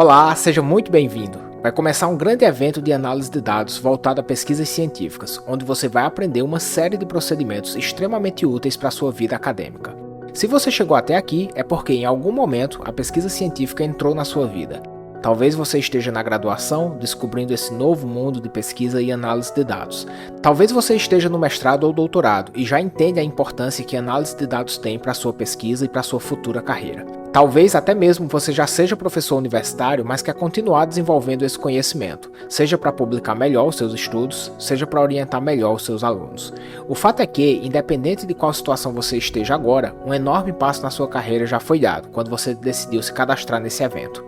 Olá, seja muito bem-vindo. Vai começar um grande evento de análise de dados voltado a pesquisas científicas, onde você vai aprender uma série de procedimentos extremamente úteis para a sua vida acadêmica. Se você chegou até aqui, é porque em algum momento a pesquisa científica entrou na sua vida. Talvez você esteja na graduação, descobrindo esse novo mundo de pesquisa e análise de dados. Talvez você esteja no mestrado ou doutorado e já entende a importância que a análise de dados tem para a sua pesquisa e para a sua futura carreira. Talvez até mesmo você já seja professor universitário, mas quer continuar desenvolvendo esse conhecimento, seja para publicar melhor os seus estudos, seja para orientar melhor os seus alunos. O fato é que, independente de qual situação você esteja agora, um enorme passo na sua carreira já foi dado quando você decidiu se cadastrar nesse evento.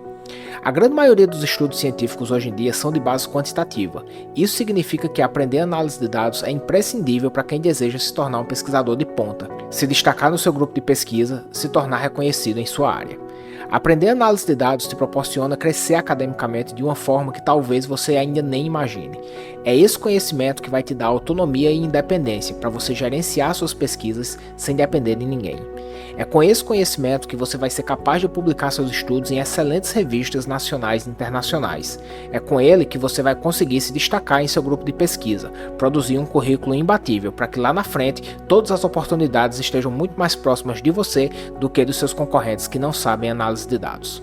A grande maioria dos estudos científicos hoje em dia são de base quantitativa. Isso significa que aprender análise de dados é imprescindível para quem deseja se tornar um pesquisador de ponta, se destacar no seu grupo de pesquisa, se tornar reconhecido em sua área. Aprender análise de dados te proporciona crescer academicamente de uma forma que talvez você ainda nem imagine. É esse conhecimento que vai te dar autonomia e independência para você gerenciar suas pesquisas sem depender de ninguém. É com esse conhecimento que você vai ser capaz de publicar seus estudos em excelentes revistas nacionais e internacionais. É com ele que você vai conseguir se destacar em seu grupo de pesquisa, produzir um currículo imbatível para que lá na frente todas as oportunidades estejam muito mais próximas de você do que dos seus concorrentes que não sabem análise de dados.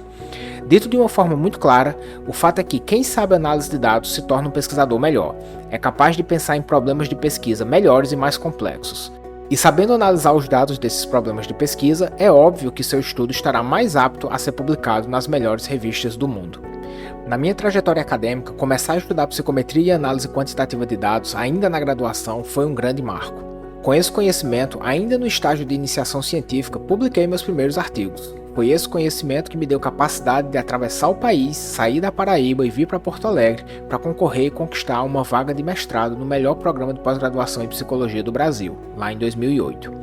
Dito de uma forma muito clara, o fato é que quem sabe análise de dados se torna um pesquisador melhor, é capaz de pensar em problemas de pesquisa melhores e mais complexos. E sabendo analisar os dados desses problemas de pesquisa, é óbvio que seu estudo estará mais apto a ser publicado nas melhores revistas do mundo. Na minha trajetória acadêmica, começar a estudar psicometria e análise quantitativa de dados ainda na graduação foi um grande marco. Com esse conhecimento, ainda no estágio de iniciação científica, publiquei meus primeiros artigos. Foi esse conhecimento que me deu capacidade de atravessar o país, sair da Paraíba e vir para Porto Alegre para concorrer e conquistar uma vaga de mestrado no melhor programa de pós-graduação em psicologia do Brasil, lá em 2008.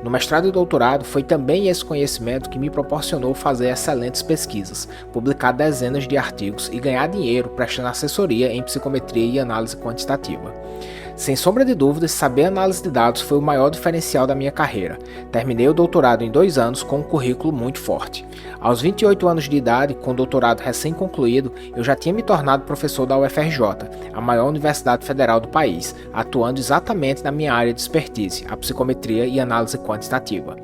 No mestrado e doutorado, foi também esse conhecimento que me proporcionou fazer excelentes pesquisas, publicar dezenas de artigos e ganhar dinheiro prestando assessoria em psicometria e análise quantitativa. Sem sombra de dúvidas, saber análise de dados foi o maior diferencial da minha carreira. Terminei o doutorado em 2 anos com um currículo muito forte. Aos 28 anos de idade, com o doutorado recém-concluído, eu já tinha me tornado professor da UFRJ, a maior universidade federal do país, atuando exatamente na minha área de expertise, a psicometria e análise quantitativa.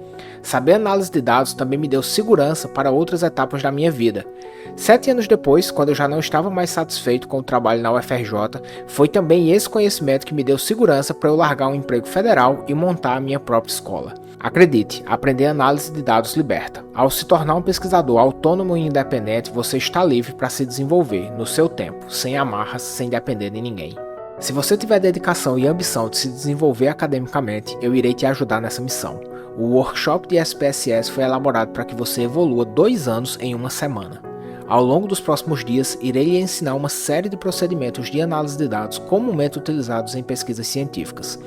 Saber análise de dados também me deu segurança para outras etapas da minha vida. 7 anos depois, quando eu já não estava mais satisfeito com o trabalho na UFRJ, foi também esse conhecimento que me deu segurança para eu largar um emprego federal e montar a minha própria escola. Acredite, aprender análise de dados liberta. Ao se tornar um pesquisador autônomo e independente, você está livre para se desenvolver, no seu tempo, sem amarras, sem depender de ninguém. Se você tiver dedicação e ambição de se desenvolver academicamente, eu irei te ajudar nessa missão. O workshop de SPSS foi elaborado para que você evolua 2 anos em uma semana. Ao longo dos próximos dias, irei lhe ensinar uma série de procedimentos de análise de dados comumente utilizados em pesquisas científicas.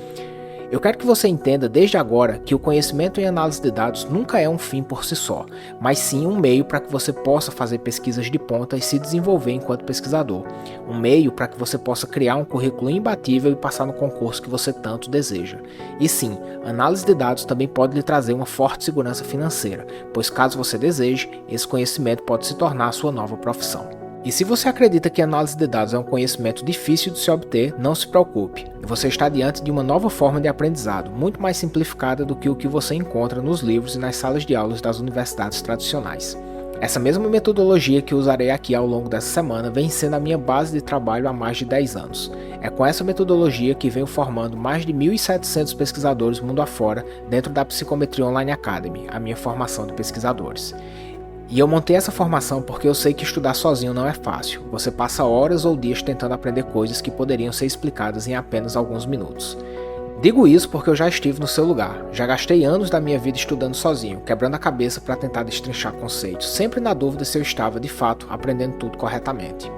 Eu quero que você entenda desde agora que o conhecimento em análise de dados nunca é um fim por si só, mas sim um meio para que você possa fazer pesquisas de ponta e se desenvolver enquanto pesquisador. Um meio para que você possa criar um currículo imbatível e passar no concurso que você tanto deseja. E sim, análise de dados também pode lhe trazer uma forte segurança financeira, pois caso você deseje, esse conhecimento pode se tornar a sua nova profissão. E se você acredita que análise de dados é um conhecimento difícil de se obter, não se preocupe. Você está diante de uma nova forma de aprendizado, muito mais simplificada do que o que você encontra nos livros e nas salas de aulas das universidades tradicionais. Essa mesma metodologia que usarei aqui ao longo dessa semana vem sendo a minha base de trabalho há mais de 10 anos. É com essa metodologia que venho formando mais de 1.700 pesquisadores mundo afora dentro da Psicometria Online Academy, a minha formação de pesquisadores. E eu montei essa formação porque eu sei que estudar sozinho não é fácil. Você passa horas ou dias tentando aprender coisas que poderiam ser explicadas em apenas alguns minutos. Digo isso porque eu já estive no seu lugar. Já gastei anos da minha vida estudando sozinho, quebrando a cabeça para tentar destrinchar conceitos, sempre na dúvida se eu estava, de fato, aprendendo tudo corretamente.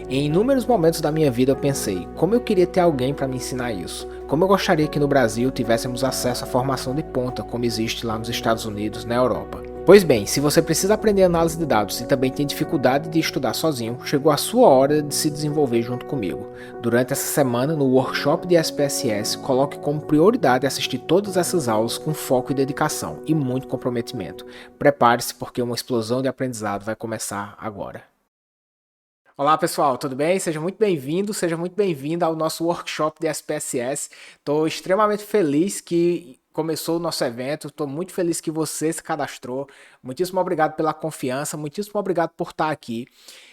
Em inúmeros momentos da minha vida eu pensei, como eu queria ter alguém para me ensinar isso. Como eu gostaria que no Brasil tivéssemos acesso à formação de ponta, como existe lá nos Estados Unidos, na Europa. Pois bem, se você precisa aprender análise de dados e também tem dificuldade de estudar sozinho, chegou a sua hora de se desenvolver junto comigo. Durante essa semana, no workshop de SPSS, coloque como prioridade assistir todas essas aulas com foco e dedicação e muito comprometimento. Prepare-se porque uma explosão de aprendizado vai começar agora. Olá pessoal, tudo bem? Seja muito bem-vindo ao nosso workshop de SPSS. Estou extremamente feliz que começou o nosso evento, estou muito feliz que você se cadastrou. Muitíssimo obrigado pela confiança, muitíssimo obrigado por estar aqui.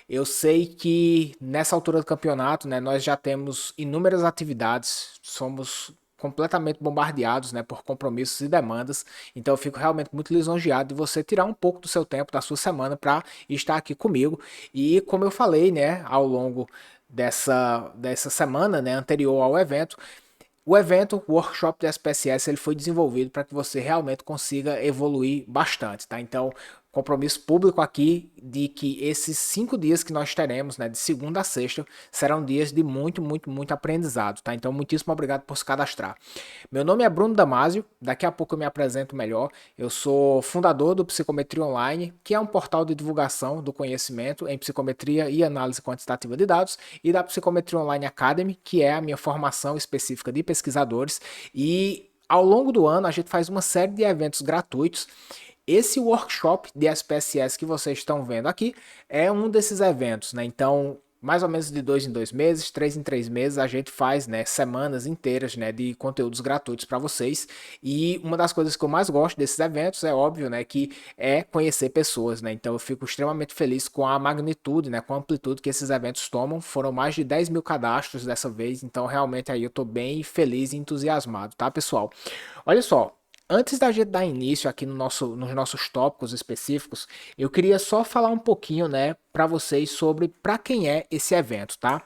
Eu sei que nessa altura do campeonato, né, nós já temos inúmeras atividades, somos completamente bombardeados, né, por compromissos e demandas. Então eu fico realmente muito lisonjeado de você tirar um pouco do seu tempo, da sua semana, para estar aqui comigo. E como eu falei, né, ao longo dessa semana, né, anterior ao evento, o workshop do SPSS, ele foi desenvolvido para que você realmente consiga evoluir bastante, tá? Então, compromisso público aqui de que esses 5 dias que nós teremos, né, de segunda a sexta, serão dias de muito, muito, muito aprendizado, tá? Então, muitíssimo obrigado por se cadastrar. Meu nome é Bruno Damasio, daqui a pouco eu me apresento melhor. Eu sou fundador do Psicometria Online, que é um portal de divulgação do conhecimento em psicometria e análise quantitativa de dados, e da Psicometria Online Academy, que é a minha formação específica de pesquisadores. E ao longo do ano a gente faz uma série de eventos gratuitos. Esse workshop de SPSS que vocês estão vendo aqui é um desses eventos, né? Então, mais ou menos de 2 em 2 meses, 3 em 3 meses, a gente faz, né, semanas inteiras, né, de conteúdos gratuitos para vocês. E uma das coisas que eu mais gosto desses eventos é óbvio, né, que é conhecer pessoas, né? Então eu fico extremamente feliz com a magnitude, né, com a amplitude que esses eventos tomam. Foram mais de 10 mil cadastros dessa vez, então realmente aí eu tô bem feliz e entusiasmado, tá, pessoal? Olha só. Antes da gente dar início aqui nos nossos tópicos específicos, eu queria só falar um pouquinho, né, para vocês sobre para quem é esse evento, tá?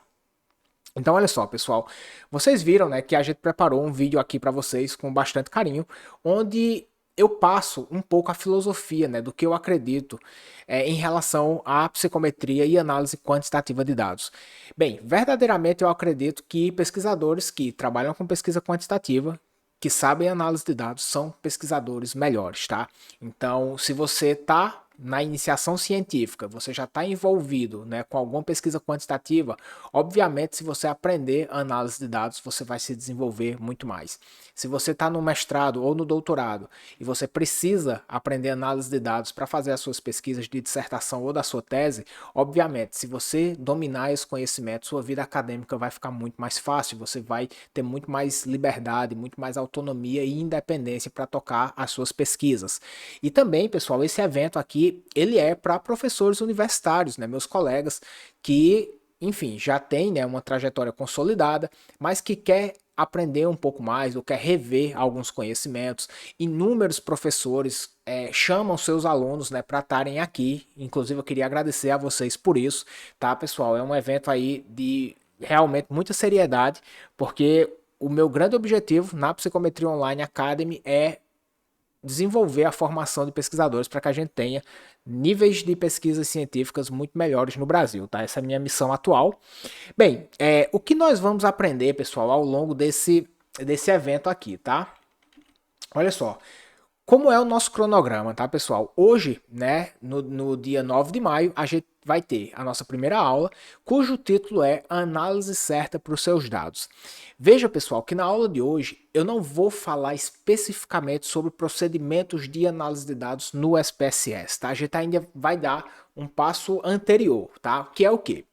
Então, olha só, pessoal, vocês viram, né, que a gente preparou um vídeo aqui para vocês com bastante carinho, onde eu passo um pouco a filosofia, né, do que eu acredito em relação à psicometria e análise quantitativa de dados. Bem, verdadeiramente eu acredito que pesquisadores que trabalham com pesquisa quantitativa, que sabem análise de dados, são pesquisadores melhores, tá? Então, se você está na iniciação científica, você já está envolvido, né, com alguma pesquisa quantitativa, obviamente, se você aprender análise de dados, você vai se desenvolver muito mais. Se você está no mestrado ou no doutorado e você precisa aprender análise de dados para fazer as suas pesquisas de dissertação ou da sua tese, obviamente, se você dominar esse conhecimento, sua vida acadêmica vai ficar muito mais fácil, você vai ter muito mais liberdade, muito mais autonomia e independência para tocar as suas pesquisas. E também, pessoal, esse evento aqui ele é para professores universitários, né, meus colegas que, enfim, já tem, né, uma trajetória consolidada, mas que quer aprender um pouco mais ou quer rever alguns conhecimentos. Inúmeros professores chamam seus alunos, né, para estarem aqui. Inclusive, eu queria agradecer a vocês por isso, tá, pessoal? É um evento aí de realmente muita seriedade, porque o meu grande objetivo na Psicometria Online Academy é desenvolver a formação de pesquisadores para que a gente tenha níveis de pesquisas científicas muito melhores no Brasil, tá? Essa é a minha missão atual. Bem, o que nós vamos aprender, pessoal, ao longo desse evento aqui, tá? Olha só, como é o nosso cronograma, tá, pessoal? Hoje, né, no dia 9 de maio, a gente vai ter a nossa primeira aula, cujo título é Análise Certa para os Seus Dados. Veja, pessoal, que na aula de hoje eu não vou falar especificamente sobre procedimentos de análise de dados no SPSS, tá? A gente ainda vai dar um passo anterior, tá? Que é o quê?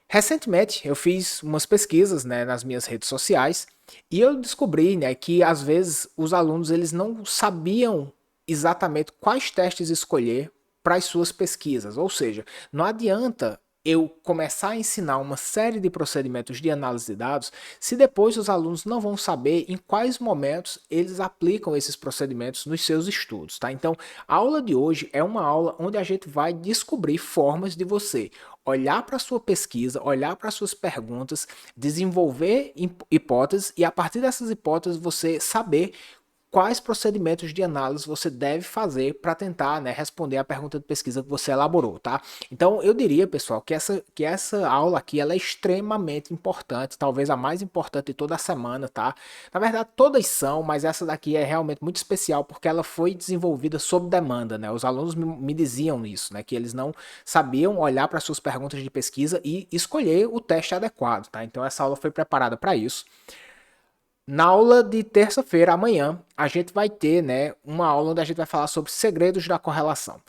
Recentemente eu fiz umas pesquisas, né, nas minhas redes sociais e eu descobri, né, que às vezes os alunos eles não sabiam exatamente quais testes escolher para as suas pesquisas. Ou seja, não adianta eu começar a ensinar uma série de procedimentos de análise de dados se depois os alunos não vão saber em quais momentos eles aplicam esses procedimentos nos seus estudos, tá? Então, a aula de hoje é uma aula onde a gente vai descobrir formas de você olhar para a sua pesquisa, olhar para as suas perguntas, desenvolver hipóteses e a partir dessas hipóteses você saber quais procedimentos de análise você deve fazer para tentar, né, responder a pergunta de pesquisa que você elaborou, tá? Então eu diria, pessoal, que essa aula aqui ela é extremamente importante, talvez a mais importante de toda a semana, tá? Na verdade todas são, mas essa daqui é realmente muito especial porque ela foi desenvolvida sob demanda, né? Os alunos me diziam isso, né, que eles não sabiam olhar para suas perguntas de pesquisa e escolher o teste adequado, tá? Então essa aula foi preparada para isso. Na aula de terça-feira, amanhã, a gente vai ter, né, uma aula onde a gente vai falar sobre segredos da correlação.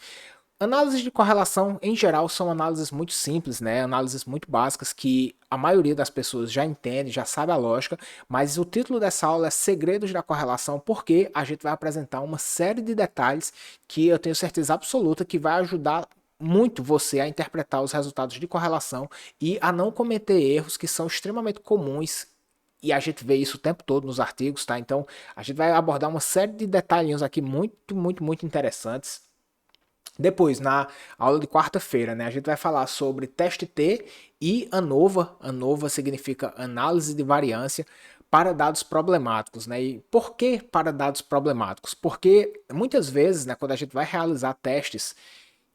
Análises de correlação, em geral, são análises muito simples, né? Análises muito básicas que a maioria das pessoas já entende, já sabe a lógica, mas o título dessa aula é Segredos da Correlação, porque a gente vai apresentar uma série de detalhes que eu tenho certeza absoluta que vai ajudar muito você a interpretar os resultados de correlação e a não cometer erros que são extremamente comuns e a gente vê isso o tempo todo nos artigos, tá? Então, a gente vai abordar uma série de detalhinhos aqui muito interessantes. Depois, na aula de quarta-feira, né, a gente vai falar sobre teste T e ANOVA. ANOVA significa análise de variância para dados problemáticos, né? E por que para dados problemáticos? Porque muitas vezes, né, quando a gente vai realizar testes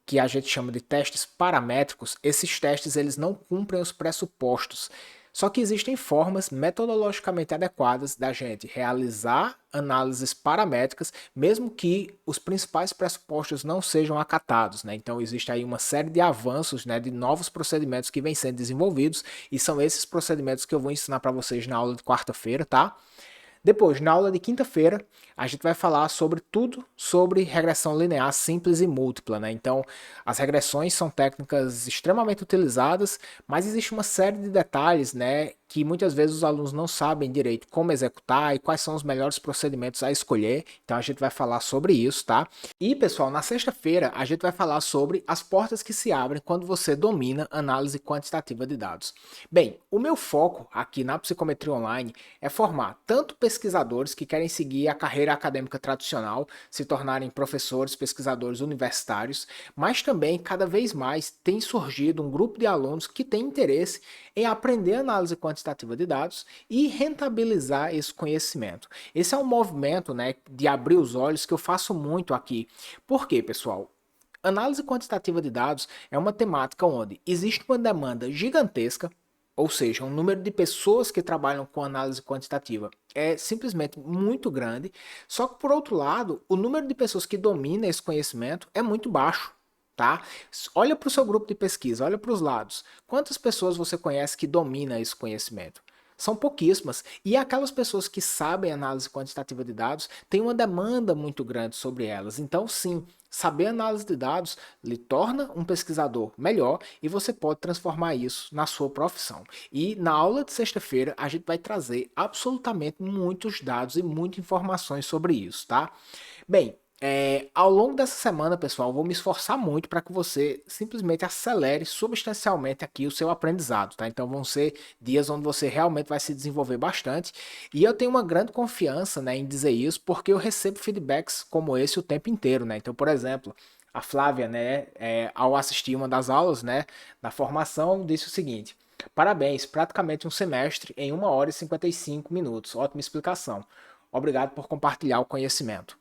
que a gente chama de testes paramétricos, esses testes eles não cumprem os pressupostos. Só que existem formas metodologicamente adequadas da gente realizar análises paramétricas, mesmo que os principais pressupostos não sejam acatados, né? Então existe aí uma série de avanços, né, de novos procedimentos que vêm sendo desenvolvidos e são esses procedimentos que eu vou ensinar para vocês na aula de quarta-feira, tá? Depois, na aula de quinta-feira, a gente vai falar sobre tudo sobre regressão linear simples e múltipla, né? Então, as regressões são técnicas extremamente utilizadas, mas existe uma série de detalhes, né, que muitas vezes os alunos não sabem direito como executar e quais são os melhores procedimentos a escolher. Então, a gente vai falar sobre isso, tá? E, pessoal, na sexta-feira, a gente vai falar sobre as portas que se abrem quando você domina análise quantitativa de dados. Bem, o meu foco aqui na Psicometria Online é formar tanto pesquisadores que querem seguir a carreira acadêmica tradicional, se tornarem professores, pesquisadores universitários, mas também cada vez mais tem surgido um grupo de alunos que tem interesse em aprender análise quantitativa de dados e rentabilizar esse conhecimento. Esse é um movimento, né, de abrir os olhos que eu faço muito aqui. Por quê, pessoal? Análise quantitativa de dados é uma temática onde existe uma demanda gigantesca, ou seja, um número de pessoas que trabalham com análise quantitativa é simplesmente muito grande, só que por outro lado, o número de pessoas que domina esse conhecimento é muito baixo, tá? Olha para o seu grupo de pesquisa, olha para os lados. Quantas pessoas você conhece que domina esse conhecimento? São pouquíssimas. E aquelas pessoas que sabem análise quantitativa de dados têm uma demanda muito grande sobre elas. Então, sim, saber análise de dados lhe torna um pesquisador melhor e você pode transformar isso na sua profissão. E na aula de sexta-feira a gente vai trazer absolutamente muitos dados e muitas informações sobre isso, tá? Bem, ao longo dessa semana, pessoal, eu vou me esforçar muito para que você simplesmente acelere substancialmente aqui o seu aprendizado, tá? Então vão ser dias onde você realmente vai se desenvolver bastante e eu tenho uma grande confiança, né, em dizer isso porque eu recebo feedbacks como esse o tempo inteiro, né? Então, por exemplo, a Flávia, né, ao assistir uma das aulas, né, da formação, disse o seguinte: Parabéns, praticamente um semestre em 1 hora e 55 minutos. Ótima explicação. Obrigado por compartilhar o conhecimento.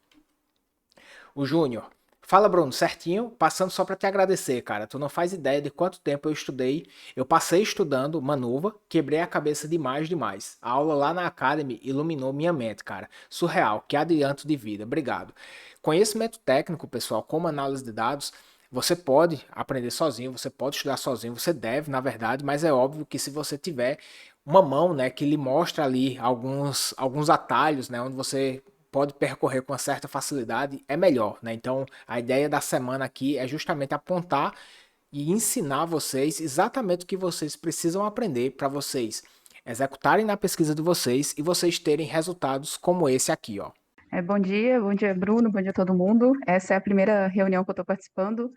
O Júnior. Fala, Bruno, certinho? Passando só para te agradecer, cara. Tu não faz ideia de quanto tempo eu estudei. Eu passei estudando Manuva, quebrei a cabeça demais. A aula lá na Academy iluminou minha mente, cara. Surreal, que adianto de vida. Obrigado. Conhecimento técnico, pessoal, como análise de dados, você pode aprender sozinho, você pode estudar sozinho, você deve, na verdade, mas é óbvio que se você tiver uma mão, né, que lhe mostra ali alguns atalhos, né, onde você pode percorrer com uma certa facilidade, é melhor, né? Então, a ideia da semana aqui é justamente apontar e ensinar vocês exatamente o que vocês precisam aprender para vocês executarem na pesquisa de vocês e vocês terem resultados como esse aqui, ó. Bom dia, Bruno, bom dia a todo mundo. Essa é a primeira reunião que eu estou participando.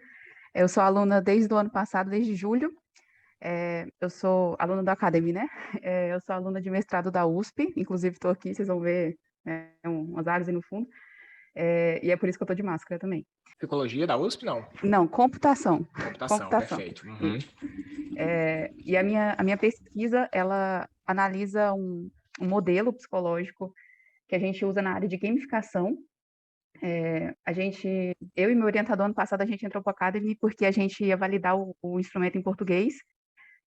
Eu sou aluna desde o ano passado, desde julho. Eu sou aluna da Academy, né? Eu sou aluna de mestrado da USP, inclusive estou aqui, vocês vão ver, né, umas árvores aí no fundo. E é por isso que eu estou de máscara também. Psicologia da USP, não? Não, computação. Computação, Computação. perfeito. Uhum. Isso. E a minha pesquisa, ela analisa um modelo psicológico que a gente usa na área de gamificação. Eu e meu orientador, ano passado, a gente entrou para a Academy porque a gente ia validar o instrumento em português.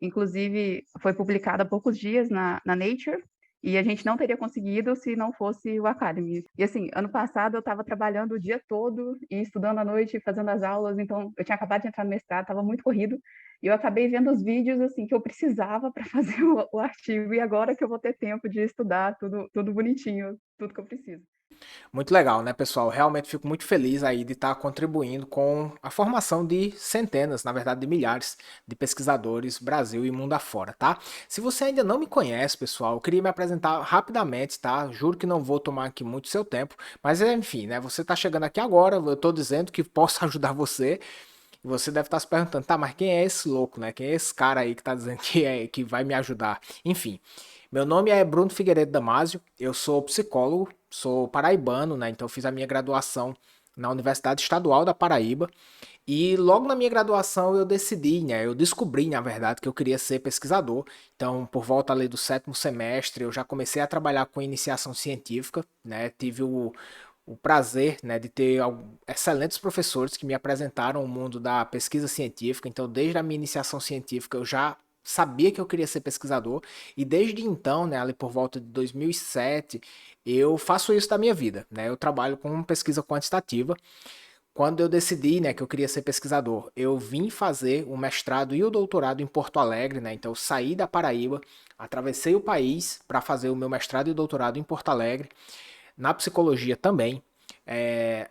Inclusive, foi publicado há poucos dias na Nature, e a gente não teria conseguido se não fosse o Academy. E assim, ano passado eu estava trabalhando o dia todo e estudando à noite, fazendo as aulas, então eu tinha acabado de entrar no mestrado, estava muito corrido, e eu acabei vendo os vídeos assim que eu precisava para fazer o artigo, e agora que eu vou ter tempo de estudar tudo bonitinho, tudo que eu preciso. Muito legal, né, pessoal? Realmente fico muito feliz aí de estar contribuindo com a formação de centenas, na verdade de milhares, de pesquisadores Brasil e mundo afora, tá? Se você ainda não me conhece, pessoal, eu queria me apresentar rapidamente, tá? Juro que não vou tomar aqui muito seu tempo, mas enfim, né? Você está chegando aqui agora, eu estou dizendo que posso ajudar você. E você deve estar se perguntando, tá, mas quem é esse louco, né? Quem é esse cara aí que tá dizendo que vai me ajudar? Enfim, meu nome é Bruno Figueiredo Damasio, eu sou psicólogo, sou paraibano, né? Então eu fiz a minha graduação na Universidade Estadual da Paraíba. E logo na minha graduação eu decidi, né? Eu descobri, na verdade, que eu queria ser pesquisador. Então, por volta ali do sétimo semestre, eu já comecei a trabalhar com iniciação científica, né? Tive o prazer, né, de ter excelentes professores que me apresentaram o mundo da pesquisa científica. Então, desde a minha iniciação científica, eu já sabia que eu queria ser pesquisador e desde então, né, ali por volta de 2007, eu faço isso da minha vida, né? Eu trabalho com pesquisa quantitativa. Quando eu decidi, né, que eu queria ser pesquisador, eu vim fazer o mestrado e o doutorado em Porto Alegre, né? Então eu saí da Paraíba, atravessei o país para fazer o meu mestrado e doutorado em Porto Alegre, na psicologia também.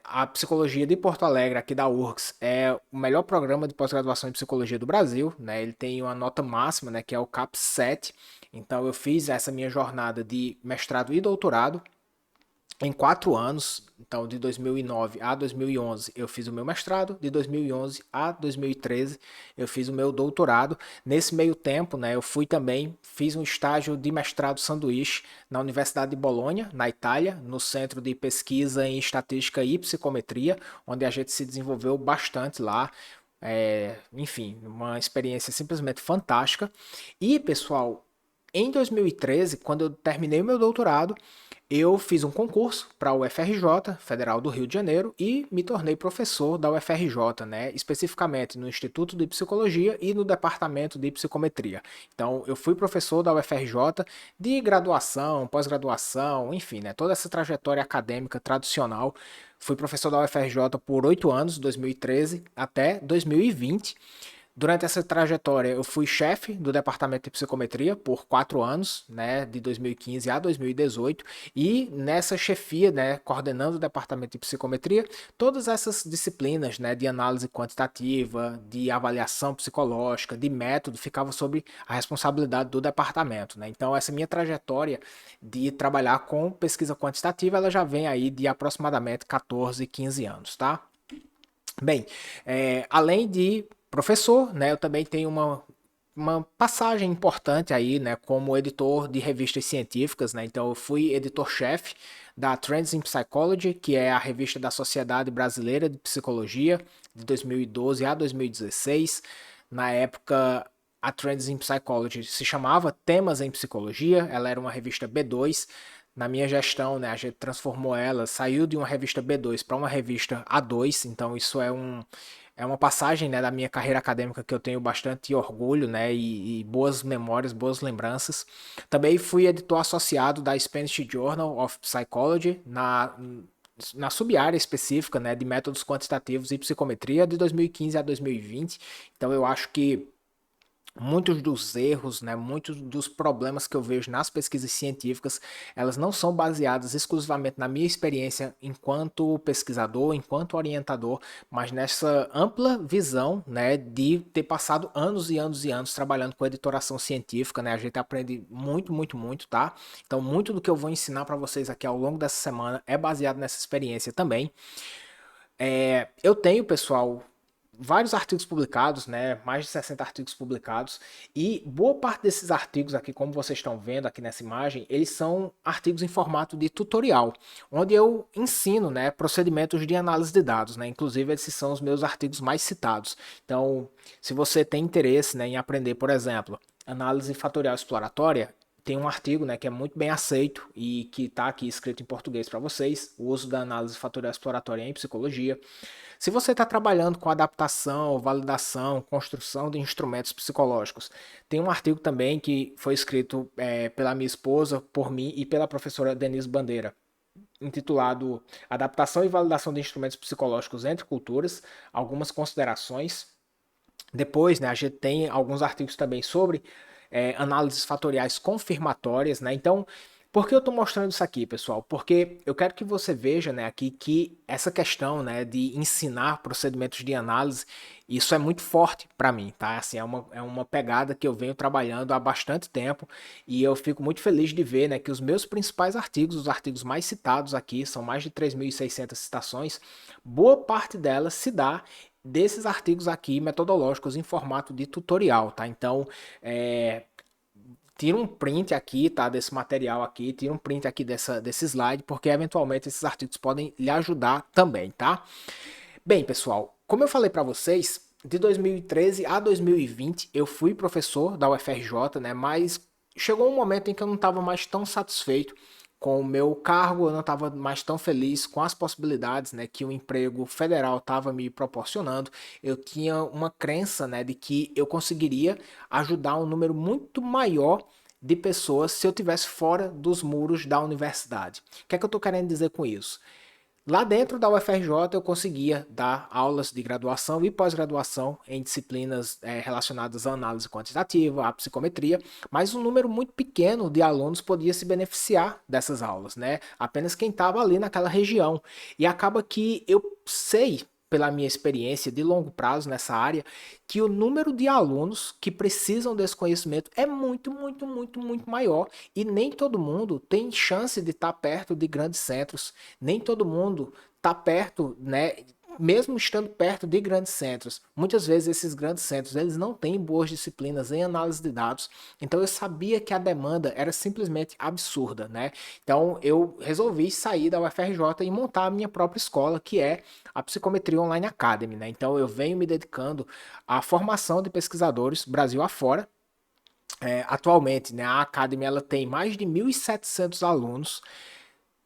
A psicologia de Porto Alegre, aqui da URGS, é o melhor programa de pós-graduação em psicologia do Brasil, né? Ele tem uma nota máxima, né, que é o CAPS 7. Então eu fiz essa minha jornada de mestrado e doutorado em 4 anos. Então de 2009 a 2011 eu fiz o meu mestrado, de 2011 a 2013 eu fiz o meu doutorado. Nesse meio tempo, né, eu fui também, fiz um estágio de mestrado sanduíche na Universidade de Bolonha, na Itália, no Centro de Pesquisa em Estatística e Psicometria, onde a gente se desenvolveu bastante lá. Enfim, uma experiência simplesmente fantástica. E, pessoal, em 2013, quando eu terminei o meu doutorado, eu fiz um concurso para a UFRJ, Federal do Rio de Janeiro, e me tornei professor da UFRJ, né, especificamente no Instituto de Psicologia e no Departamento de Psicometria. Então, eu fui professor da UFRJ de graduação, pós-graduação, enfim, né, toda essa trajetória acadêmica tradicional. Fui professor da UFRJ por 8 anos, 2013 até 2020. Durante essa trajetória, eu fui chefe do departamento de psicometria por 4 anos, né, de 2015 a 2018, e nessa chefia, né, coordenando o departamento de psicometria, todas essas disciplinas, né, de análise quantitativa, de avaliação psicológica, de método, ficavam sob a responsabilidade do departamento, né. Então, essa minha trajetória de trabalhar com pesquisa quantitativa, ela já vem aí de aproximadamente 14, 15 anos, tá? Bem, além de professor, né, eu também tenho uma passagem importante aí, né, como editor de revistas científicas, né, então eu fui editor-chefe da Trends in Psychology, que é a revista da Sociedade Brasileira de Psicologia, de 2012 a 2016. Na época, a Trends in Psychology se chamava Temas em Psicologia, ela era uma revista B2. Na minha gestão, né, a gente transformou ela, saiu de uma revista B2 para uma revista A2, então isso é uma passagem, né, da minha carreira acadêmica que eu tenho bastante orgulho, né, e boas memórias, boas lembranças. Também fui editor associado da Spanish Journal of Psychology na sub-área específica, né, de métodos quantitativos e psicometria de 2015 a 2020. Então eu acho que muitos dos erros, né, muitos dos problemas que eu vejo nas pesquisas científicas, elas não são baseadas exclusivamente na minha experiência enquanto pesquisador, enquanto orientador, mas nessa ampla visão, né, de ter passado anos e anos e anos trabalhando com editoração científica, né, a gente aprende muito, muito, muito, tá? Então, muito do que eu vou ensinar para vocês aqui ao longo dessa semana é baseado nessa experiência também. Eu tenho, pessoal, vários artigos publicados, né? Mais de 60 artigos publicados. E boa parte desses artigos aqui, como vocês estão vendo aqui nessa imagem, eles são artigos em formato de tutorial, onde eu ensino, né, procedimentos de análise de dados, né? Inclusive, esses são os meus artigos mais citados. Então, se você tem interesse, né, em aprender, por exemplo, análise fatorial exploratória, tem um artigo, né, que é muito bem aceito e que está aqui escrito em português para vocês, o uso da análise fatorial exploratória em psicologia. Se você está trabalhando com adaptação, validação, construção de instrumentos psicológicos, tem um artigo também que foi escrito pela minha esposa, por mim e pela professora Denise Bandeira, intitulado Adaptação e Validação de Instrumentos Psicológicos entre Culturas, algumas considerações. Depois, né, a gente tem alguns artigos também sobre análises fatoriais confirmatórias, né? Então, Por que eu estou mostrando isso aqui, pessoal? Porque eu quero que você veja, né, aqui que essa questão, né, de ensinar procedimentos de análise, isso é muito forte para mim, tá? Assim, é uma pegada que eu venho trabalhando há bastante tempo e eu fico muito feliz de ver, né, que os meus principais artigos, os artigos mais citados aqui, são mais de 3.600 citações, boa parte delas se dá desses artigos aqui metodológicos em formato de tutorial, tá? Então, é, tira um print aqui, tá, desse material aqui, tira um print aqui desse slide, porque eventualmente esses artigos podem lhe ajudar também, tá? Bem, pessoal, como eu falei para vocês, de 2013 a 2020 eu fui professor da UFRJ, né, mas chegou um momento em que eu não estava mais tão satisfeito com o meu cargo, eu não estava mais tão feliz com as possibilidades, né, que o emprego federal estava me proporcionando. Eu tinha uma crença, né, de que eu conseguiria ajudar um número muito maior de pessoas se eu tivesse fora dos muros da universidade. O que é que eu estou querendo dizer com isso? Lá dentro da UFRJ eu conseguia dar aulas de graduação e pós-graduação em disciplinas relacionadas à análise quantitativa, à psicometria, mas um número muito pequeno de alunos podia se beneficiar dessas aulas, né? Apenas quem estava ali naquela região. E acaba que eu sei, pela minha experiência de longo prazo nessa área, que o número de alunos que precisam desse conhecimento é muito, muito, muito, muito maior. E nem todo mundo tem chance de estar perto de grandes centros, nem todo mundo está perto, né? Mesmo estando perto de grandes centros, muitas vezes esses grandes centros eles não têm boas disciplinas em análise de dados, então eu sabia que a demanda era simplesmente absurda, né? Então eu resolvi sair da UFRJ e montar a minha própria escola, que é a Psicometria Online Academy, né? Então eu venho me dedicando à formação de pesquisadores Brasil afora. Atualmente, né, a Academy ela tem mais de 1.700 alunos,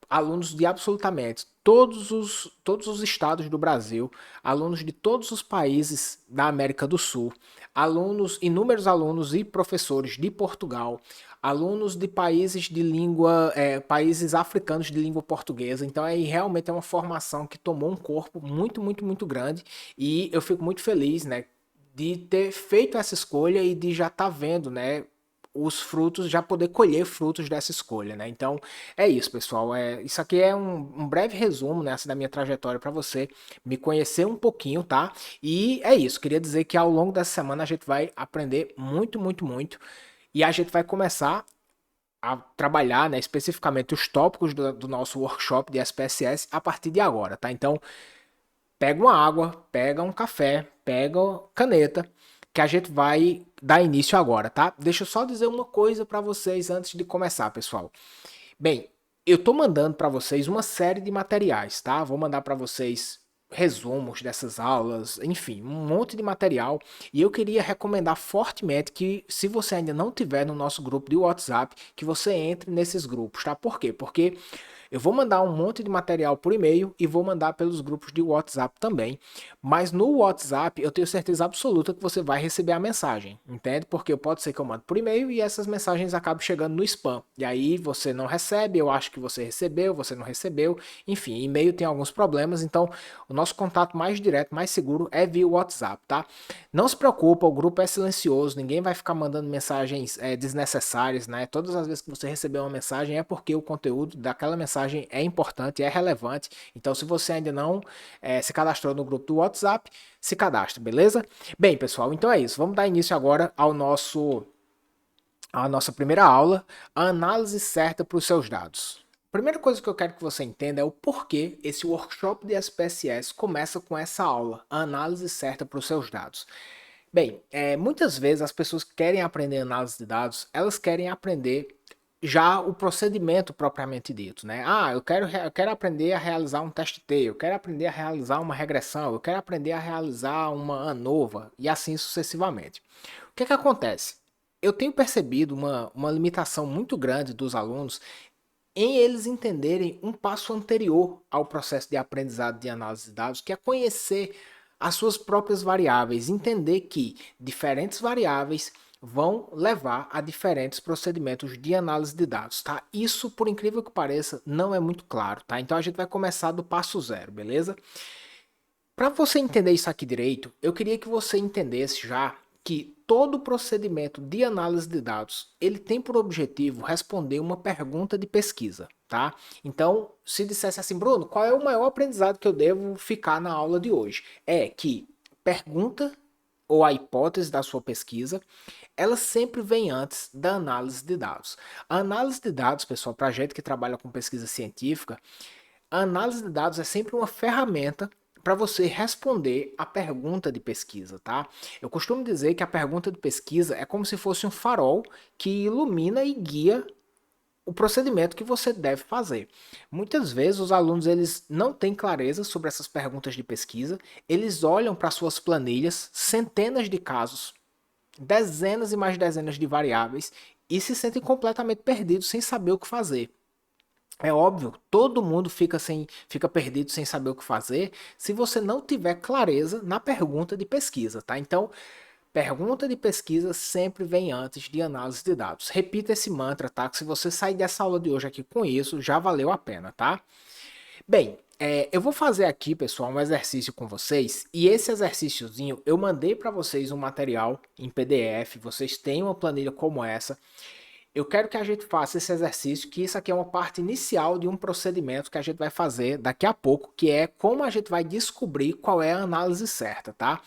alunos de absolutamente todos os estados do Brasil, alunos de todos os países da América do Sul, alunos, inúmeros alunos e professores de Portugal, alunos de países de língua, países africanos de língua portuguesa. Então, aí realmente é uma formação que tomou um corpo muito, muito, muito grande e eu fico muito feliz, né, de ter feito essa escolha e de já estar vendo, né, os frutos, já poder colher frutos dessa escolha, né? Então é isso, pessoal. Isso aqui é um breve resumo, né, assim, da minha trajetória para você me conhecer um pouquinho, tá? E é isso. Queria dizer que ao longo dessa semana a gente vai aprender muito, muito, muito. E a gente vai começar a trabalhar, né, especificamente os tópicos do nosso workshop de SPSS a partir de agora, tá? Então pega uma água, pega um café, pega caneta, que a gente vai dar início agora, tá? Deixa eu só dizer uma coisa para vocês antes de começar, pessoal. Bem, eu tô mandando para vocês uma série de materiais, tá? Vou mandar para vocês resumos dessas aulas, enfim, um monte de material. E eu queria recomendar fortemente que, se você ainda não tiver no nosso grupo de WhatsApp, que você entre nesses grupos, tá? Por quê? Porque eu vou mandar um monte de material por e-mail e vou mandar pelos grupos de WhatsApp também. Mas no WhatsApp eu tenho certeza absoluta que você vai receber a mensagem, entende? Porque pode ser que eu mande por e-mail e essas mensagens acabem chegando no spam. E aí você não recebe, eu acho que você recebeu, você não recebeu. Enfim, e-mail tem alguns problemas, então o nosso contato mais direto, mais seguro é via WhatsApp, tá? Não se preocupa, o grupo é silencioso, ninguém vai ficar mandando mensagens desnecessárias, né? Todas as vezes que você receber uma mensagem é porque o conteúdo daquela mensagem é importante, é relevante. Então, se você ainda não se cadastrou no grupo do WhatsApp, se cadastre, beleza? Bem, pessoal, então é isso. Vamos dar início agora à nossa primeira aula, a análise certa para os seus dados. Primeira coisa que eu quero que você entenda é o porquê esse workshop de SPSS começa com essa aula, a análise certa para os seus dados. Bem, muitas vezes as pessoas que querem aprender análise de dados, elas querem aprender já o procedimento propriamente dito, né? Ah, eu quero aprender a realizar um teste T, eu quero aprender a realizar uma regressão, eu quero aprender a realizar uma ANOVA e assim sucessivamente. O que é que acontece? Eu tenho percebido uma limitação muito grande dos alunos em eles entenderem um passo anterior ao processo de aprendizado de análise de dados, que é conhecer as suas próprias variáveis, entender que diferentes variáveis vão levar a diferentes procedimentos de análise de dados, tá? Isso, por incrível que pareça, não é muito claro, tá? Então a gente vai começar do passo zero, beleza? Para você entender isso aqui direito, eu queria que você entendesse já que todo procedimento de análise de dados, ele tem por objetivo responder uma pergunta de pesquisa, tá? Então, se dissesse assim, Bruno, qual é o maior aprendizado que eu devo ficar na aula de hoje? É que pergunta ou a hipótese da sua pesquisa, ela sempre vem antes da análise de dados. A análise de dados, pessoal, para a gente que trabalha com pesquisa científica, a análise de dados é sempre uma ferramenta para você responder a pergunta de pesquisa, tá? Eu costumo dizer que a pergunta de pesquisa é como se fosse um farol que ilumina e guia o procedimento que você deve fazer. Muitas vezes os alunos eles não têm clareza sobre essas perguntas de pesquisa, eles olham para suas planilhas, centenas de casos, dezenas e mais dezenas de variáveis e se sentem completamente perdidos sem saber o que fazer. É óbvio, todo mundo fica perdido sem saber o que fazer se você não tiver clareza na pergunta de pesquisa, tá? Então, pergunta de pesquisa sempre vem antes de análise de dados. Repita esse mantra, tá? Que se você sair dessa aula de hoje aqui com isso, já valeu a pena, tá? Bem, eu vou fazer aqui, pessoal, um exercício com vocês e esse exercíciozinho eu mandei para vocês um material em PDF. Vocês têm uma planilha como essa. Eu quero que a gente faça esse exercício, que isso aqui é uma parte inicial de um procedimento que a gente vai fazer daqui a pouco, que é como a gente vai descobrir qual é a análise certa, tá?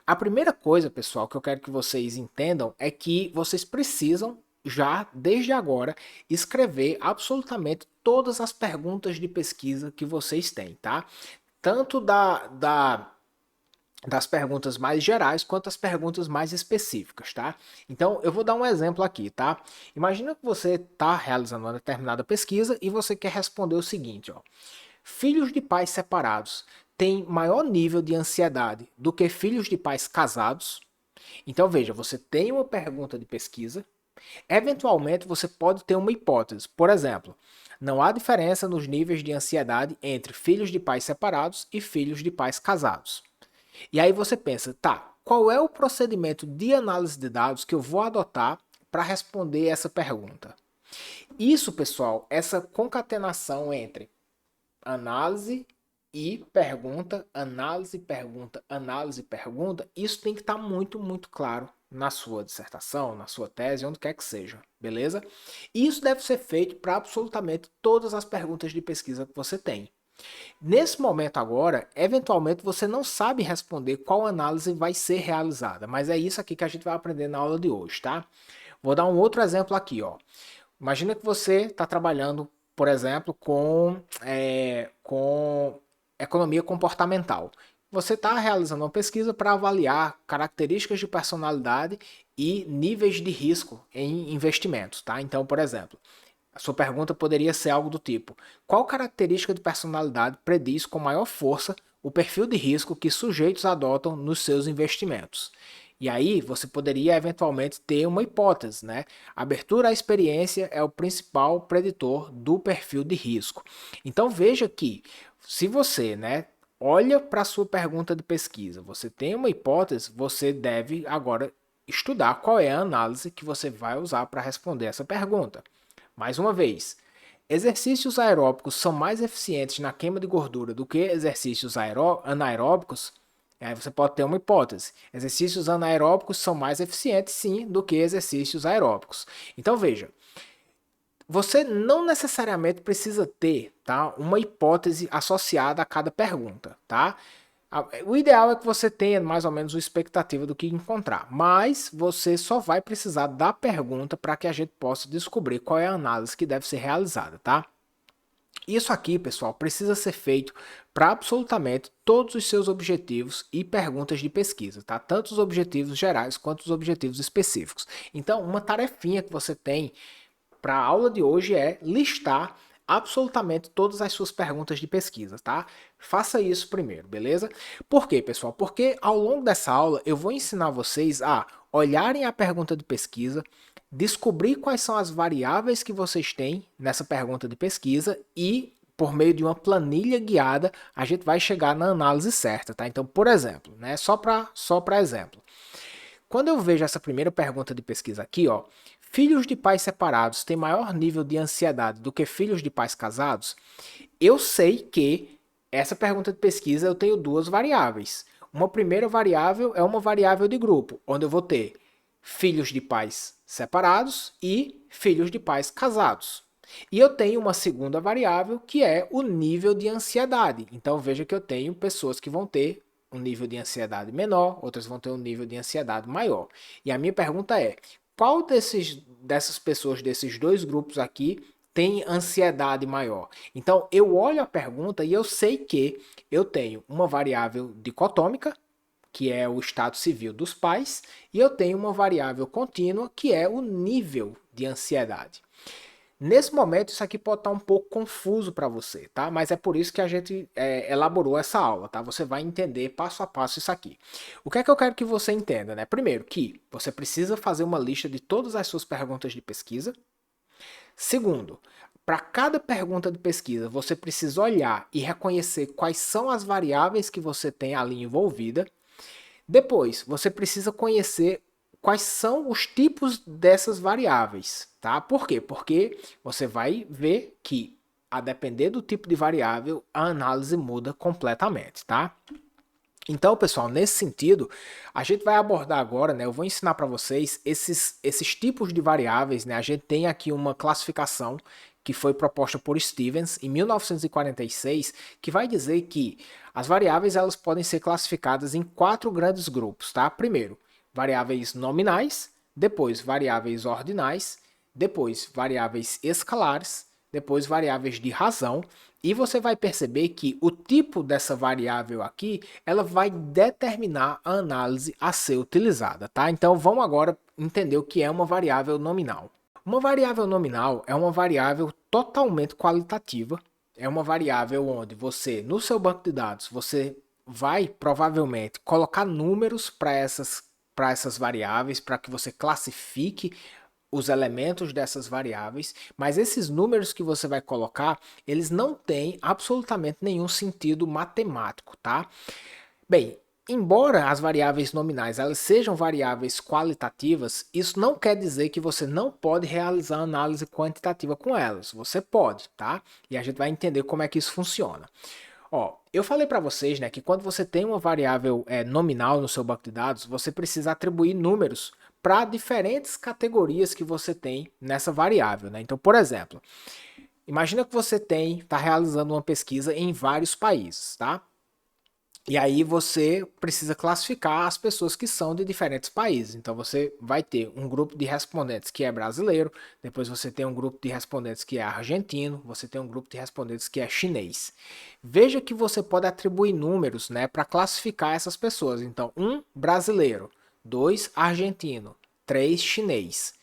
A primeira coisa, pessoal, que eu quero que vocês entendam é que vocês precisam já, desde agora, escrever absolutamente todas as perguntas de pesquisa que vocês têm, tá? Tanto das perguntas mais gerais quanto as perguntas mais específicas, tá? Então, eu vou dar um exemplo aqui, tá? Imagina que você está realizando uma determinada pesquisa e você quer responder o seguinte, ó. Filhos de pais separados têm maior nível de ansiedade do que filhos de pais casados? Então, veja, você tem uma pergunta de pesquisa, eventualmente você pode ter uma hipótese. Por exemplo, não há diferença nos níveis de ansiedade entre filhos de pais separados e filhos de pais casados. E aí você pensa, tá, qual é o procedimento de análise de dados que eu vou adotar para responder essa pergunta? Isso, pessoal, essa concatenação entre análise e pergunta, análise, pergunta, análise, pergunta, isso tem que estar muito, muito claro na sua dissertação, na sua tese, onde quer que seja, beleza? E isso deve ser feito para absolutamente todas as perguntas de pesquisa que você tem. Nesse momento agora, eventualmente você não sabe responder qual análise vai ser realizada, mas é isso aqui que a gente vai aprender na aula de hoje, tá? Vou dar um outro exemplo aqui, ó. Imagina que você está trabalhando, por exemplo, com economia comportamental. Você está realizando uma pesquisa para avaliar características de personalidade e níveis de risco em investimentos, tá? Então, por exemplo, a sua pergunta poderia ser algo do tipo: qual característica de personalidade prediz com maior força o perfil de risco que sujeitos adotam nos seus investimentos? E aí você poderia eventualmente ter uma hipótese, né? Abertura à experiência é o principal preditor do perfil de risco. Então veja que se você, né, olha para a sua pergunta de pesquisa, você tem uma hipótese, você deve agora estudar qual é a análise que você vai usar para responder essa pergunta. Mais uma vez, exercícios aeróbicos são mais eficientes na queima de gordura do que exercícios anaeróbicos? Aí você pode ter uma hipótese. Exercícios anaeróbicos são mais eficientes, sim, do que exercícios aeróbicos. Então veja, você não necessariamente precisa ter, tá, uma hipótese associada a cada pergunta, tá? O ideal é que você tenha mais ou menos uma expectativa do que encontrar, mas você só vai precisar da pergunta para que a gente possa descobrir qual é a análise que deve ser realizada, tá? Isso aqui, pessoal, precisa ser feito para absolutamente todos os seus objetivos e perguntas de pesquisa, tá? Tanto os objetivos gerais quanto os objetivos específicos. Então, uma tarefinha que você tem para a aula de hoje é listar absolutamente todas as suas perguntas de pesquisa, tá? Faça isso primeiro, beleza? Por quê, pessoal? Porque ao longo dessa aula eu vou ensinar vocês a olharem a pergunta de pesquisa, descobrir quais são as variáveis que vocês têm nessa pergunta de pesquisa e, por meio de uma planilha guiada, a gente vai chegar na análise certa, tá? Então, por exemplo, né, só para exemplo, quando eu vejo essa primeira pergunta de pesquisa aqui, ó, filhos de pais separados têm maior nível de ansiedade do que filhos de pais casados? Eu sei que essa pergunta de pesquisa eu tenho duas variáveis. Uma primeira variável é uma variável de grupo, onde eu vou ter filhos de pais separados e filhos de pais casados. E eu tenho uma segunda variável que é o nível de ansiedade. Então veja que eu tenho pessoas que vão ter um nível de ansiedade menor, outras vão ter um nível de ansiedade maior. E a minha pergunta é: qual dessas pessoas, desses dois grupos aqui, tem ansiedade maior? Então eu olho a pergunta e eu sei que eu tenho uma variável dicotômica, que é o estado civil dos pais, e eu tenho uma variável contínua, que é o nível de ansiedade. Nesse momento, isso aqui pode estar um pouco confuso para você, tá? Mas é por isso que a gente elaborou essa aula, tá? Você vai entender passo a passo isso aqui. O que é que eu quero que você entenda, né? Primeiro, que você precisa fazer uma lista de todas as suas perguntas de pesquisa. Segundo, para cada pergunta de pesquisa, você precisa olhar e reconhecer quais são as variáveis que você tem ali envolvida. Depois, você precisa conhecer quais são os tipos dessas variáveis, tá? Por quê? Porque você vai ver que, a depender do tipo de variável, a análise muda completamente, tá? Então, pessoal, nesse sentido, a gente vai abordar agora, né? Eu vou ensinar para vocês esses tipos de variáveis, né? A gente tem aqui uma classificação que foi proposta por Stevens em 1946, que vai dizer que as variáveis elas podem ser classificadas em quatro grandes grupos, tá? Primeiro, variáveis nominais, depois variáveis ordinais, depois variáveis escalares, depois variáveis de razão, e você vai perceber que o tipo dessa variável aqui, ela vai determinar a análise a ser utilizada, tá? Então vamos agora entender o que é uma variável nominal. Uma variável nominal é uma variável totalmente qualitativa, é uma variável onde você, no seu banco de dados, você vai provavelmente colocar números para essas variáveis, para que você classifique os elementos dessas variáveis, mas esses números que você vai colocar, eles não têm absolutamente nenhum sentido matemático, tá? Bem, embora as variáveis nominais elas sejam variáveis qualitativas, isso não quer dizer que você não pode realizar análise quantitativa com elas. Você pode, tá? E a gente vai entender como é que isso funciona. Ó, eu falei para vocês, né, que quando você tem uma variável nominal no seu banco de dados, você precisa atribuir números para diferentes categorias que você tem nessa variável, né? Então, por exemplo, imagina que você está realizando uma pesquisa em vários países, tá? E aí você precisa classificar as pessoas que são de diferentes países. Então você vai ter um grupo de respondentes que é brasileiro, depois você tem um grupo de respondentes que é argentino, você tem um grupo de respondentes que é chinês. Veja que você pode atribuir números, né, para classificar essas pessoas. Então, 1 brasileiro, 2 argentino, 3 chinês.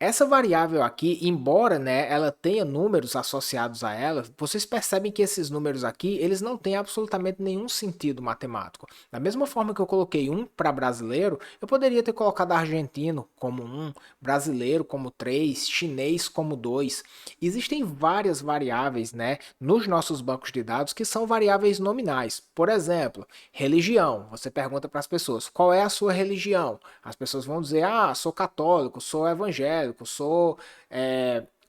Essa variável aqui, embora, né, ela tenha números associados a ela, vocês percebem que esses números aqui, eles não têm absolutamente nenhum sentido matemático. Da mesma forma que eu coloquei 1 para brasileiro, eu poderia ter colocado argentino como 1, brasileiro como 3, chinês como 2. Existem várias variáveis, né, nos nossos bancos de dados que são variáveis nominais. Por exemplo, religião. Você pergunta para as pessoas, qual é a sua religião? As pessoas vão dizer, ah, sou católico, sou evangélico, sou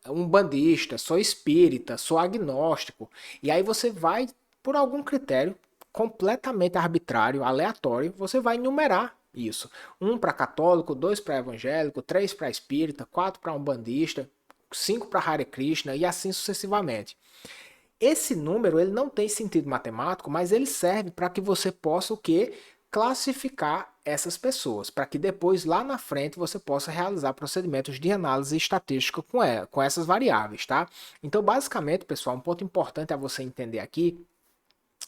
umbandista, sou espírita, sou agnóstico. E aí você vai, por algum critério completamente arbitrário, aleatório, você vai enumerar isso. 1 para católico, 2 para evangélico, 3 para espírita, 4 para umbandista, 5 para Hare Krishna e assim sucessivamente. Esse número ele não tem sentido matemático, mas ele serve para que você possa o quê? Classificar essas pessoas, para que depois lá na frente você possa realizar procedimentos de análise estatística com essas variáveis, tá? Então, basicamente, pessoal, um ponto importante a você entender aqui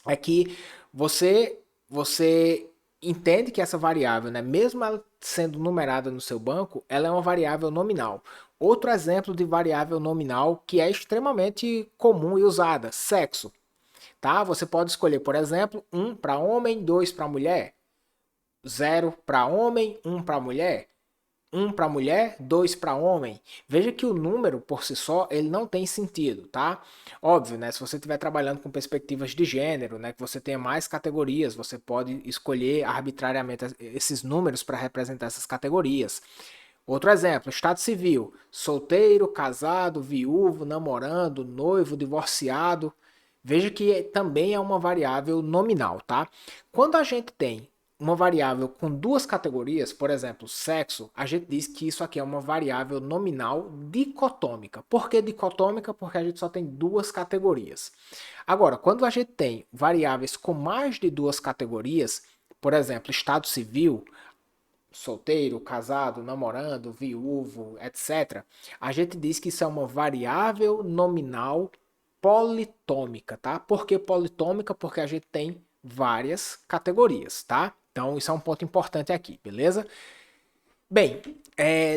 é que você entende que essa variável, né, mesmo ela sendo numerada no seu banco, ela é uma variável nominal. Outro exemplo de variável nominal que é extremamente comum e usada, sexo. Tá? Você pode escolher, por exemplo, 1 para homem, 2 para mulher, 0 para homem, 1 para mulher. 1 para mulher, 2 para homem. Veja que o número por si só, ele não tem sentido, tá? Óbvio, né? Se você estiver trabalhando com perspectivas de gênero, né, que você tenha mais categorias, você pode escolher arbitrariamente esses números para representar essas categorias. Outro exemplo, estado civil: solteiro, casado, viúvo, namorando, noivo, divorciado. Veja que também é uma variável nominal, tá? Quando a gente tem uma variável com duas categorias, por exemplo, sexo, a gente diz que isso aqui é uma variável nominal dicotômica. Por que dicotômica? Porque a gente só tem duas categorias. Agora, quando a gente tem variáveis com mais de duas categorias, por exemplo, estado civil, solteiro, casado, namorando, viúvo, etc., a gente diz que isso é uma variável nominal politômica, tá? Por que politômica? Porque a gente tem várias categorias, tá? Então, isso é um ponto importante aqui, beleza? Bem,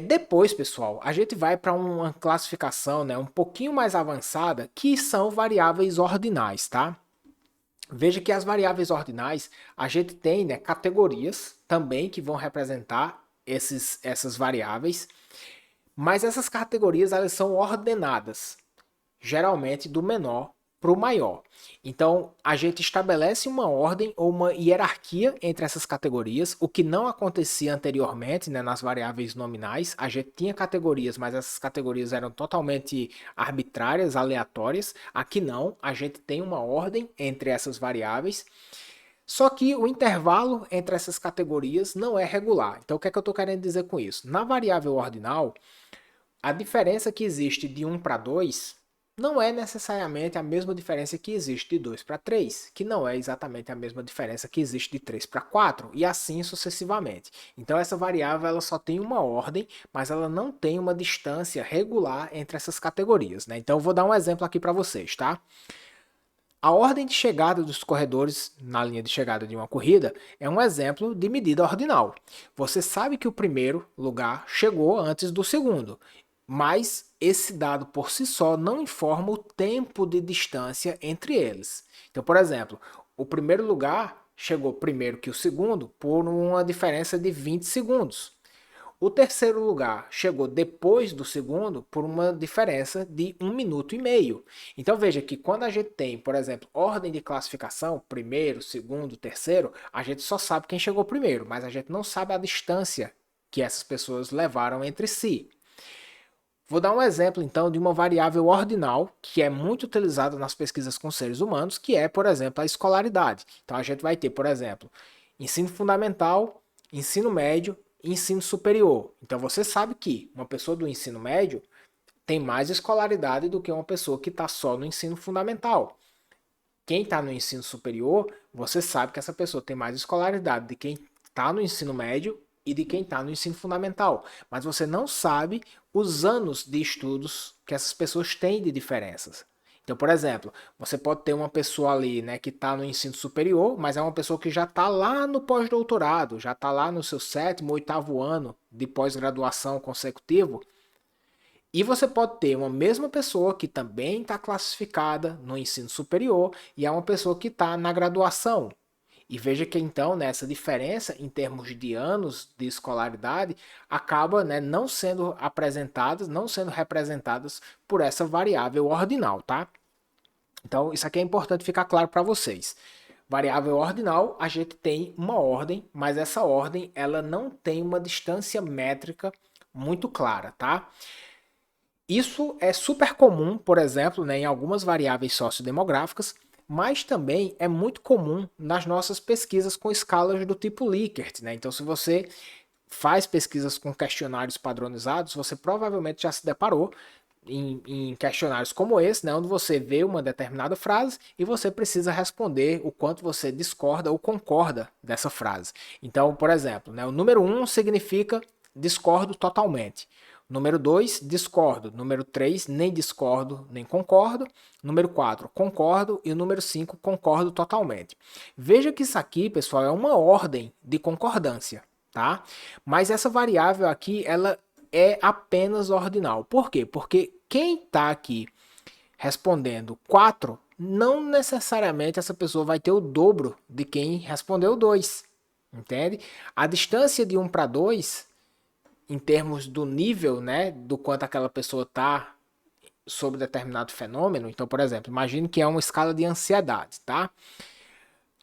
depois, pessoal, a gente vai para uma classificação, né, um pouquinho mais avançada, que são variáveis ordinais, tá? Veja que as variáveis ordinais, a gente tem, né, categorias também que vão representar essas variáveis, mas essas categorias elas são ordenadas, geralmente do menor para o maior. Então, a gente estabelece uma ordem ou uma hierarquia entre essas categorias, o que não acontecia anteriormente, né, nas variáveis nominais. A gente tinha categorias, mas essas categorias eram totalmente arbitrárias, aleatórias. Aqui não, a gente tem uma ordem entre essas variáveis. Só que o intervalo entre essas categorias não é regular. Então, o que é que eu estou querendo dizer com isso? Na variável ordinal, a diferença que existe de 1 para 2 não é necessariamente a mesma diferença que existe de 2 para 3, que não é exatamente a mesma diferença que existe de 3 para 4, e assim sucessivamente. Então essa variável ela só tem uma ordem, mas ela não tem uma distância regular entre essas categorias, né? Então eu vou dar um exemplo aqui para vocês, tá? A ordem de chegada dos corredores na linha de chegada de uma corrida é um exemplo de medida ordinal. Você sabe que o primeiro lugar chegou antes do segundo, mas esse dado por si só não informa o tempo de distância entre eles. Então, por exemplo, o primeiro lugar chegou primeiro que o segundo por uma diferença de 20 segundos. O terceiro lugar chegou depois do segundo por uma diferença de 1 minuto e meio. Então veja que quando a gente tem, por exemplo, ordem de classificação, primeiro, segundo, terceiro, a gente só sabe quem chegou primeiro, mas a gente não sabe a distância que essas pessoas levaram entre si. Vou dar um exemplo então de uma variável ordinal que é muito utilizada nas pesquisas com seres humanos, que é, por exemplo, a escolaridade. Então a gente vai ter, por exemplo, ensino fundamental, ensino médio e ensino superior. Então você sabe que uma pessoa do ensino médio tem mais escolaridade do que uma pessoa que está só no ensino fundamental. Quem está no ensino superior, você sabe que essa pessoa tem mais escolaridade de quem está no ensino médio e de quem está no ensino fundamental. Mas você não sabe os anos de estudos que essas pessoas têm de diferenças. Então, por exemplo, você pode ter uma pessoa ali, né, que está no ensino superior, mas é uma pessoa que já está lá no pós-doutorado, já está lá no seu 7º, 8º ano de pós-graduação consecutivo. E você pode ter uma mesma pessoa que também está classificada no ensino superior e é uma pessoa que está na graduação. E veja que então nessa diferença em termos de anos de escolaridade acaba, né, não sendo apresentadas, não sendo representadas por essa variável ordinal, tá? Então isso aqui é importante ficar claro para vocês. Variável ordinal, a gente tem uma ordem, mas essa ordem ela não tem uma distância métrica muito clara, tá? Isso é super comum, por exemplo, né, em algumas variáveis sociodemográficas, mas também é muito comum nas nossas pesquisas com escalas do tipo Likert, né? Então, se você faz pesquisas com questionários padronizados, você provavelmente já se deparou em questionários como esse, né, onde você vê uma determinada frase e você precisa responder o quanto você discorda ou concorda dessa frase. Então, por exemplo, né, o número 1 significa discordo totalmente. Número 2, discordo. Número 3, nem discordo, nem concordo. Número 4, concordo. E o número 5, concordo totalmente. Veja que isso aqui, pessoal, é uma ordem de concordância, tá? Mas essa variável aqui, ela é apenas ordinal. Por quê? Porque quem está aqui respondendo 4, não necessariamente essa pessoa vai ter o dobro de quem respondeu 2. Entende? A distância de 1 para 2 em termos do nível, né, do quanto aquela pessoa está sobre determinado fenômeno. Então, por exemplo, imagine que é uma escala de ansiedade, tá?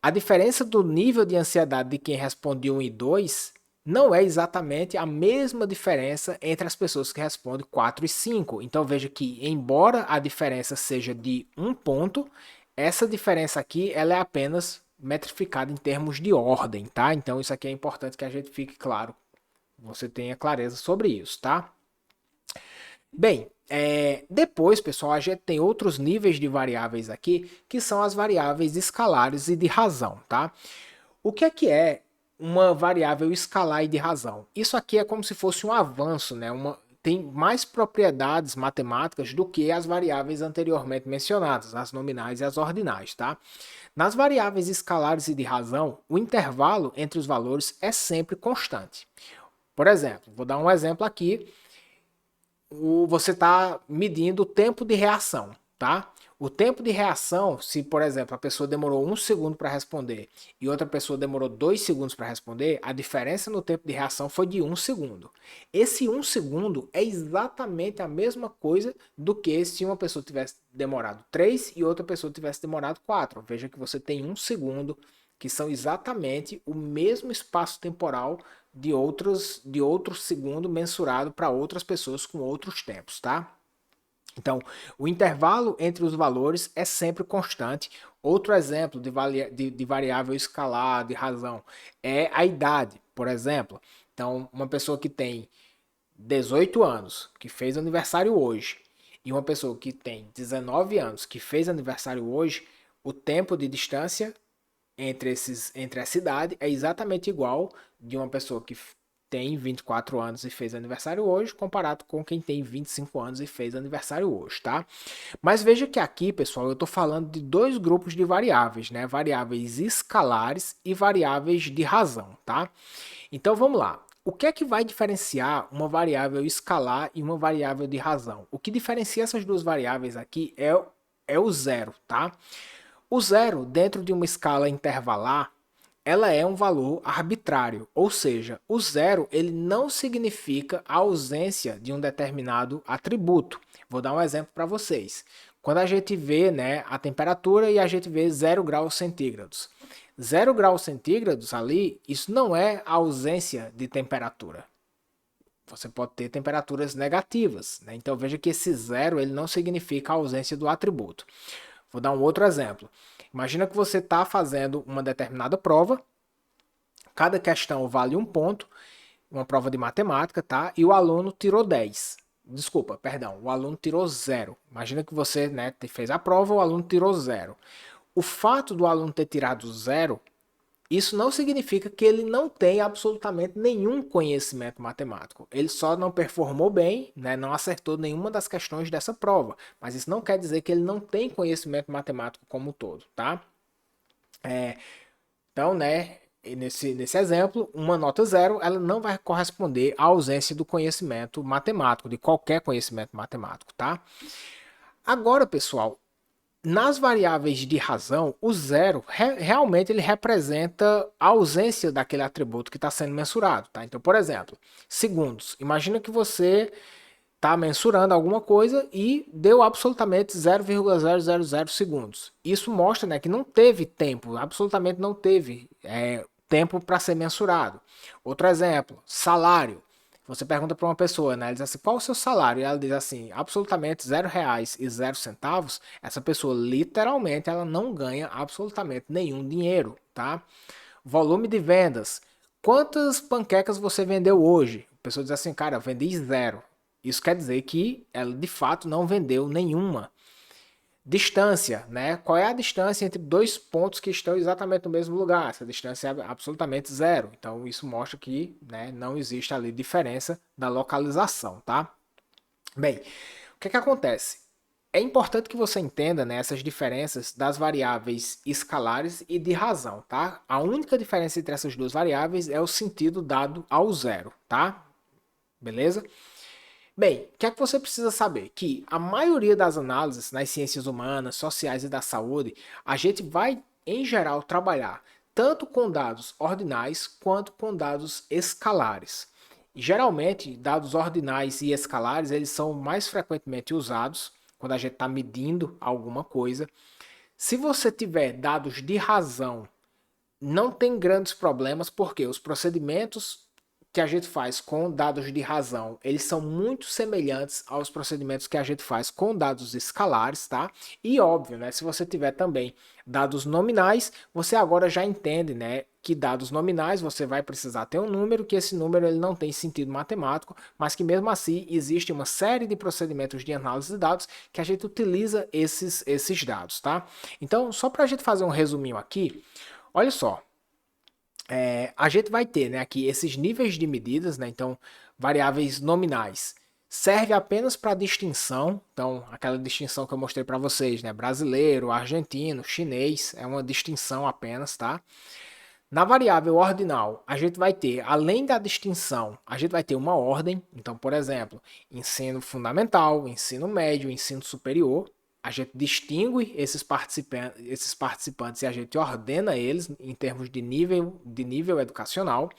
A diferença do nível de ansiedade de quem responde 1 e 2 não é exatamente a mesma diferença entre as pessoas que respondem 4 e 5. Então, veja que, embora a diferença seja de 1 ponto, essa diferença aqui ela é apenas metrificada em termos de ordem, tá? Então isso aqui é importante que a gente fique claro, você tenha clareza sobre isso, tá? Bem, depois, pessoal, a gente tem outros níveis de variáveis aqui, que são as variáveis escalares e de razão, tá? O que é uma variável escalar e de razão? Isso aqui é como se fosse um avanço, né? Tem mais propriedades matemáticas do que as variáveis anteriormente mencionadas, as nominais e as ordinais, tá? Nas variáveis escalares e de razão, o intervalo entre os valores é sempre constante. Por exemplo, vou dar um exemplo aqui. Você está medindo o tempo de reação, tá? O tempo de reação, se por exemplo a pessoa demorou 1 segundo para responder e outra pessoa demorou 2 segundos para responder, a diferença no tempo de reação foi de 1 segundo. Esse 1 segundo é exatamente a mesma coisa do que se uma pessoa tivesse demorado 3 e outra pessoa tivesse demorado 4. Veja que você tem 1 segundo, que são exatamente o mesmo espaço temporal de outro segundo mensurado para outras pessoas com outros tempos, tá? Então, o intervalo entre os valores é sempre constante. Outro exemplo de variável escalar, de razão, é a idade, por exemplo. Então, uma pessoa que tem 18 anos, que fez aniversário hoje, e uma pessoa que tem 19 anos, que fez aniversário hoje, o tempo de distância entre essa idade é exatamente igual de uma pessoa que tem 24 anos e fez aniversário hoje, comparado com quem tem 25 anos e fez aniversário hoje, tá? Mas veja que aqui, pessoal, eu estou falando de dois grupos de variáveis, né? Variáveis escalares e variáveis de razão, tá? Então vamos lá. O que é que vai diferenciar uma variável escalar e uma variável de razão? O que diferencia essas duas variáveis aqui é o zero, tá? O zero, dentro de uma escala intervalar, ela é um valor arbitrário, ou seja, o zero ele não significa a ausência de um determinado atributo. Vou dar um exemplo para vocês. Quando a gente vê, né, a temperatura e a gente vê 0 graus centígrados. 0 graus centígrados ali, isso não é a ausência de temperatura. Você pode ter temperaturas negativas, né? Então veja que esse zero ele não significa a ausência do atributo. Vou dar um outro exemplo. Imagina que você está fazendo uma determinada prova, cada questão vale 1 ponto, uma prova de matemática, tá? E o aluno tirou 10. Desculpa, perdão, o aluno tirou 0. Imagina que você, né, fez a prova, o aluno tirou 0. O fato do aluno ter tirado 0, isso não significa que ele não tem absolutamente nenhum conhecimento matemático. Ele só não performou bem, né, não acertou nenhuma das questões dessa prova. Mas isso não quer dizer que ele não tem conhecimento matemático como um todo, tá? Então, né, nesse exemplo, uma nota 0 ela não vai corresponder à ausência do conhecimento matemático, de qualquer conhecimento matemático, tá? Agora, pessoal, nas variáveis de razão, o zero realmente ele representa a ausência daquele atributo que está sendo mensurado, tá? Então, por exemplo, segundos. Imagina que você está mensurando alguma coisa e deu absolutamente 0,000 segundos. Isso mostra, né, que não teve tempo, absolutamente não teve tempo para ser mensurado. Outro exemplo, salário. Você pergunta para uma pessoa, né? Ela diz assim, qual o seu salário? E ela diz assim, absolutamente R$ 0,00. Essa pessoa, literalmente, ela não ganha absolutamente nenhum dinheiro, tá? Volume de vendas. Quantas panquecas você vendeu hoje? A pessoa diz assim, cara, eu vendi 0. Isso quer dizer que ela, de fato, não vendeu nenhuma. Distância, né? Qual é a distância entre dois pontos que estão exatamente no mesmo lugar? Essa distância é absolutamente 0. Então isso mostra que, né, não existe ali diferença da localização, tá? Bem, o que acontece? É importante que você entenda, né, essas diferenças das variáveis escalares e de razão, tá? A única diferença entre essas duas variáveis é o sentido dado ao zero, tá? Beleza? Bem, o que é que você precisa saber? Que a maioria das análises nas ciências humanas, sociais e da saúde, a gente vai, em geral, trabalhar tanto com dados ordinais quanto com dados escalares. Geralmente, dados ordinais e escalares, eles são mais frequentemente usados quando a gente está medindo alguma coisa. Se você tiver dados de razão, não tem grandes problemas, porque os procedimentos que a gente faz com dados de razão, eles são muito semelhantes aos procedimentos que a gente faz com dados escalares, tá? E óbvio, né, se você tiver também dados nominais, você agora já entende, né, que dados nominais você vai precisar ter um número, que esse número ele não tem sentido matemático, mas que mesmo assim existe uma série de procedimentos de análise de dados que a gente utiliza esses dados, tá? Então, só para a gente fazer um resuminho aqui, olha só, a gente vai ter, né, aqui esses níveis de medidas, né, então variáveis nominais serve apenas para distinção, então aquela distinção que eu mostrei para vocês, né, brasileiro, argentino, chinês, é uma distinção apenas, tá? Na variável ordinal, a gente vai ter, além da distinção, a gente vai ter uma ordem. Então, por exemplo, ensino fundamental, ensino médio, ensino superior. A gente distingue esses participantes e a gente ordena eles em termos de nível educacional.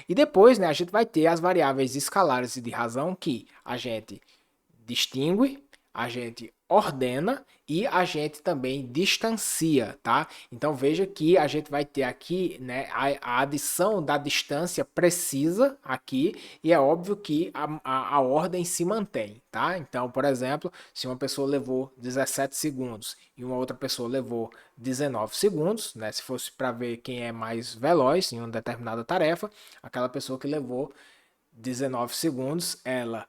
E depois, né, a gente vai ter as variáveis escalares e de razão que a gente distingue, a gente ordena e a gente também distancia, tá? Então veja que a gente vai ter aqui, né, a adição da distância precisa aqui e é óbvio que a ordem se mantém, tá? Então, por exemplo, se uma pessoa levou 17 segundos e uma outra pessoa levou 19 segundos, né? Se fosse para ver quem é mais veloz em uma determinada tarefa, aquela pessoa que levou 19 segundos, ela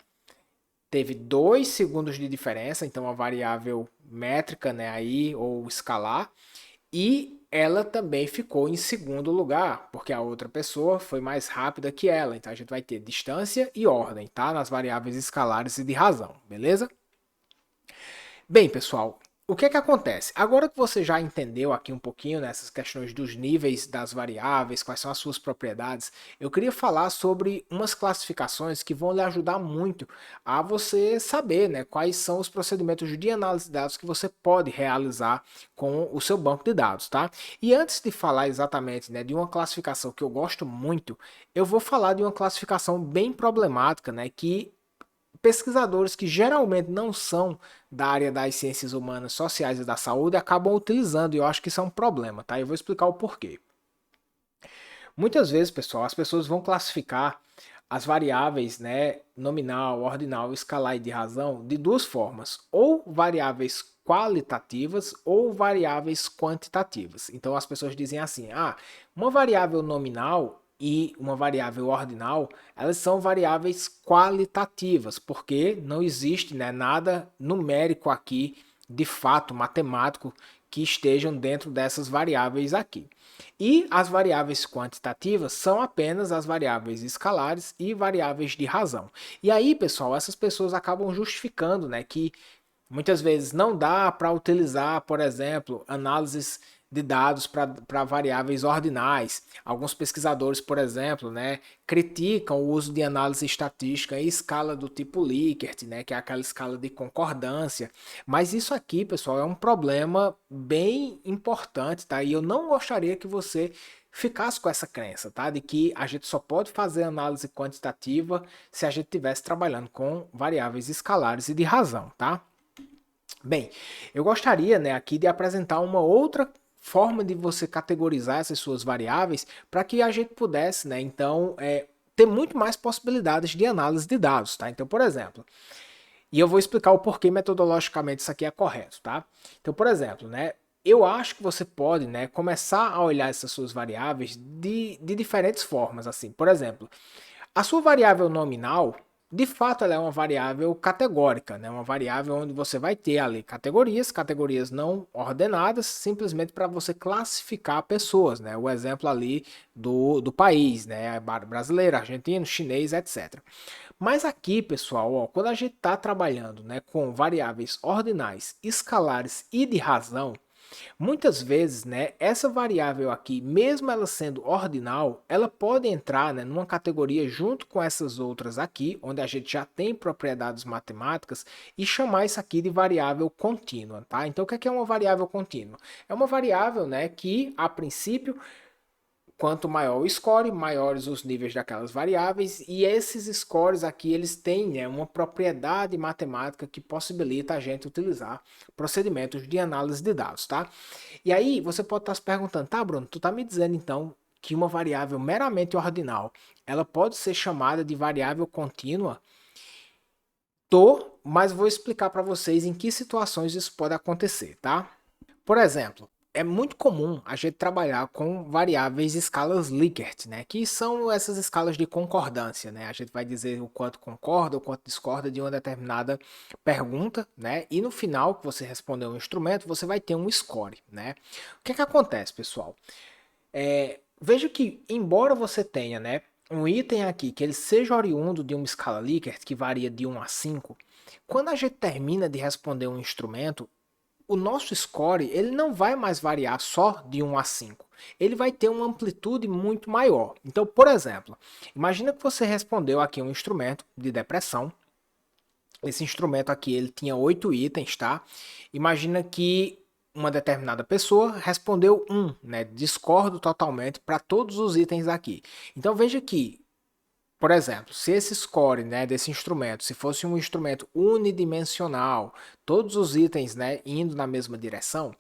teve 2 segundos de diferença, então a variável métrica, né, aí, ou escalar, e ela também ficou em segundo lugar, porque a outra pessoa foi mais rápida que ela. Então a gente vai ter distância e ordem, tá? Nas variáveis escalares e de razão, beleza? Bem, pessoal, o que é que acontece? Agora que você já entendeu aqui um pouquinho nessas questões dos níveis das variáveis, quais são as suas propriedades, eu queria falar sobre umas classificações que vão lhe ajudar muito a você saber, né, quais são os procedimentos de análise de dados que você pode realizar com o seu banco de dados, tá? E antes de falar exatamente, né, de uma classificação que eu gosto muito, eu vou falar de uma classificação bem problemática, né, que pesquisadores que geralmente não são da área das ciências humanas, sociais e da saúde acabam utilizando, e eu acho que isso é um problema, tá? Eu vou explicar o porquê. Muitas vezes, pessoal, as pessoas vão classificar as variáveis, né, nominal, ordinal, escalar e de razão de duas formas, ou variáveis qualitativas ou variáveis quantitativas. Então as pessoas dizem assim: "Ah, uma variável nominal e uma variável ordinal, elas são variáveis qualitativas, porque não existe, né, nada numérico aqui, de fato matemático, que estejam dentro dessas variáveis aqui. E as variáveis quantitativas são apenas as variáveis escalares e variáveis de razão. E aí, pessoal, essas pessoas acabam justificando, né, que muitas vezes não dá para utilizar, por exemplo, análises de dados para variáveis ordinais. Alguns pesquisadores, por exemplo, né, criticam o uso de análise estatística em escala do tipo Likert, né, que é aquela escala de concordância. Mas isso aqui, pessoal, é um problema bem importante, tá? E eu não gostaria que você ficasse com essa crença, tá? De que a gente só pode fazer análise quantitativa se a gente estivesse trabalhando com variáveis escalares e de razão, tá? Bem, eu gostaria, né, aqui de apresentar uma outra forma de você categorizar essas suas variáveis para que a gente pudesse, né, então, ter muito mais possibilidades de análise de dados, tá? Então, por exemplo, e eu vou explicar o porquê metodologicamente isso aqui é correto, tá? Então, por exemplo, né, eu acho que você pode, né, começar a olhar essas suas variáveis de diferentes formas, assim. Por exemplo, a sua variável nominal, de fato, ela é uma variável categórica, né? Uma variável onde você vai ter ali categorias não ordenadas, simplesmente para você classificar pessoas, né? O exemplo ali do país, né? Brasileiro, argentino, chinês, etc. Mas aqui, pessoal, ó, quando a gente está trabalhando, né, com variáveis ordinais, escalares e de razão, muitas vezes, né, essa variável aqui, mesmo ela sendo ordinal, ela pode entrar, né, numa categoria junto com essas outras aqui, onde a gente já tem propriedades matemáticas, e chamar isso aqui de variável contínua, tá? Então, o que é uma variável contínua? É uma variável, né, que, a princípio, quanto maior o score, maiores os níveis daquelas variáveis, e esses scores aqui, eles têm, né, uma propriedade matemática que possibilita a gente utilizar procedimentos de análise de dados, tá? E aí você pode estar se perguntando, tá, Bruno, tu tá me dizendo então que uma variável meramente ordinal, ela pode ser chamada de variável contínua? Mas vou explicar para vocês em que situações isso pode acontecer, tá? Por exemplo, é muito comum a gente trabalhar com variáveis escalas Likert, né? Que são essas escalas de concordância, né? A gente vai dizer o quanto concorda, o quanto discorda de uma determinada pergunta, né? E no final que você responder um instrumento, você vai ter um score, né? O que é que acontece, pessoal? Veja que, embora você tenha, né, um item aqui que ele seja oriundo de uma escala Likert que varia de 1 a 5, quando a gente termina de responder um instrumento, o nosso score ele não vai mais variar só de 1 a 5. Ele vai ter uma amplitude muito maior. Então, por exemplo, imagina que você respondeu aqui um instrumento de depressão. Esse instrumento aqui ele tinha 8 itens, tá? Imagina que uma determinada pessoa respondeu 1, né? Discordo totalmente para todos os itens aqui. Então veja que, por exemplo, se esse score, né, desse instrumento, se fosse um instrumento unidimensional, todos os itens, né, indo na mesma direção,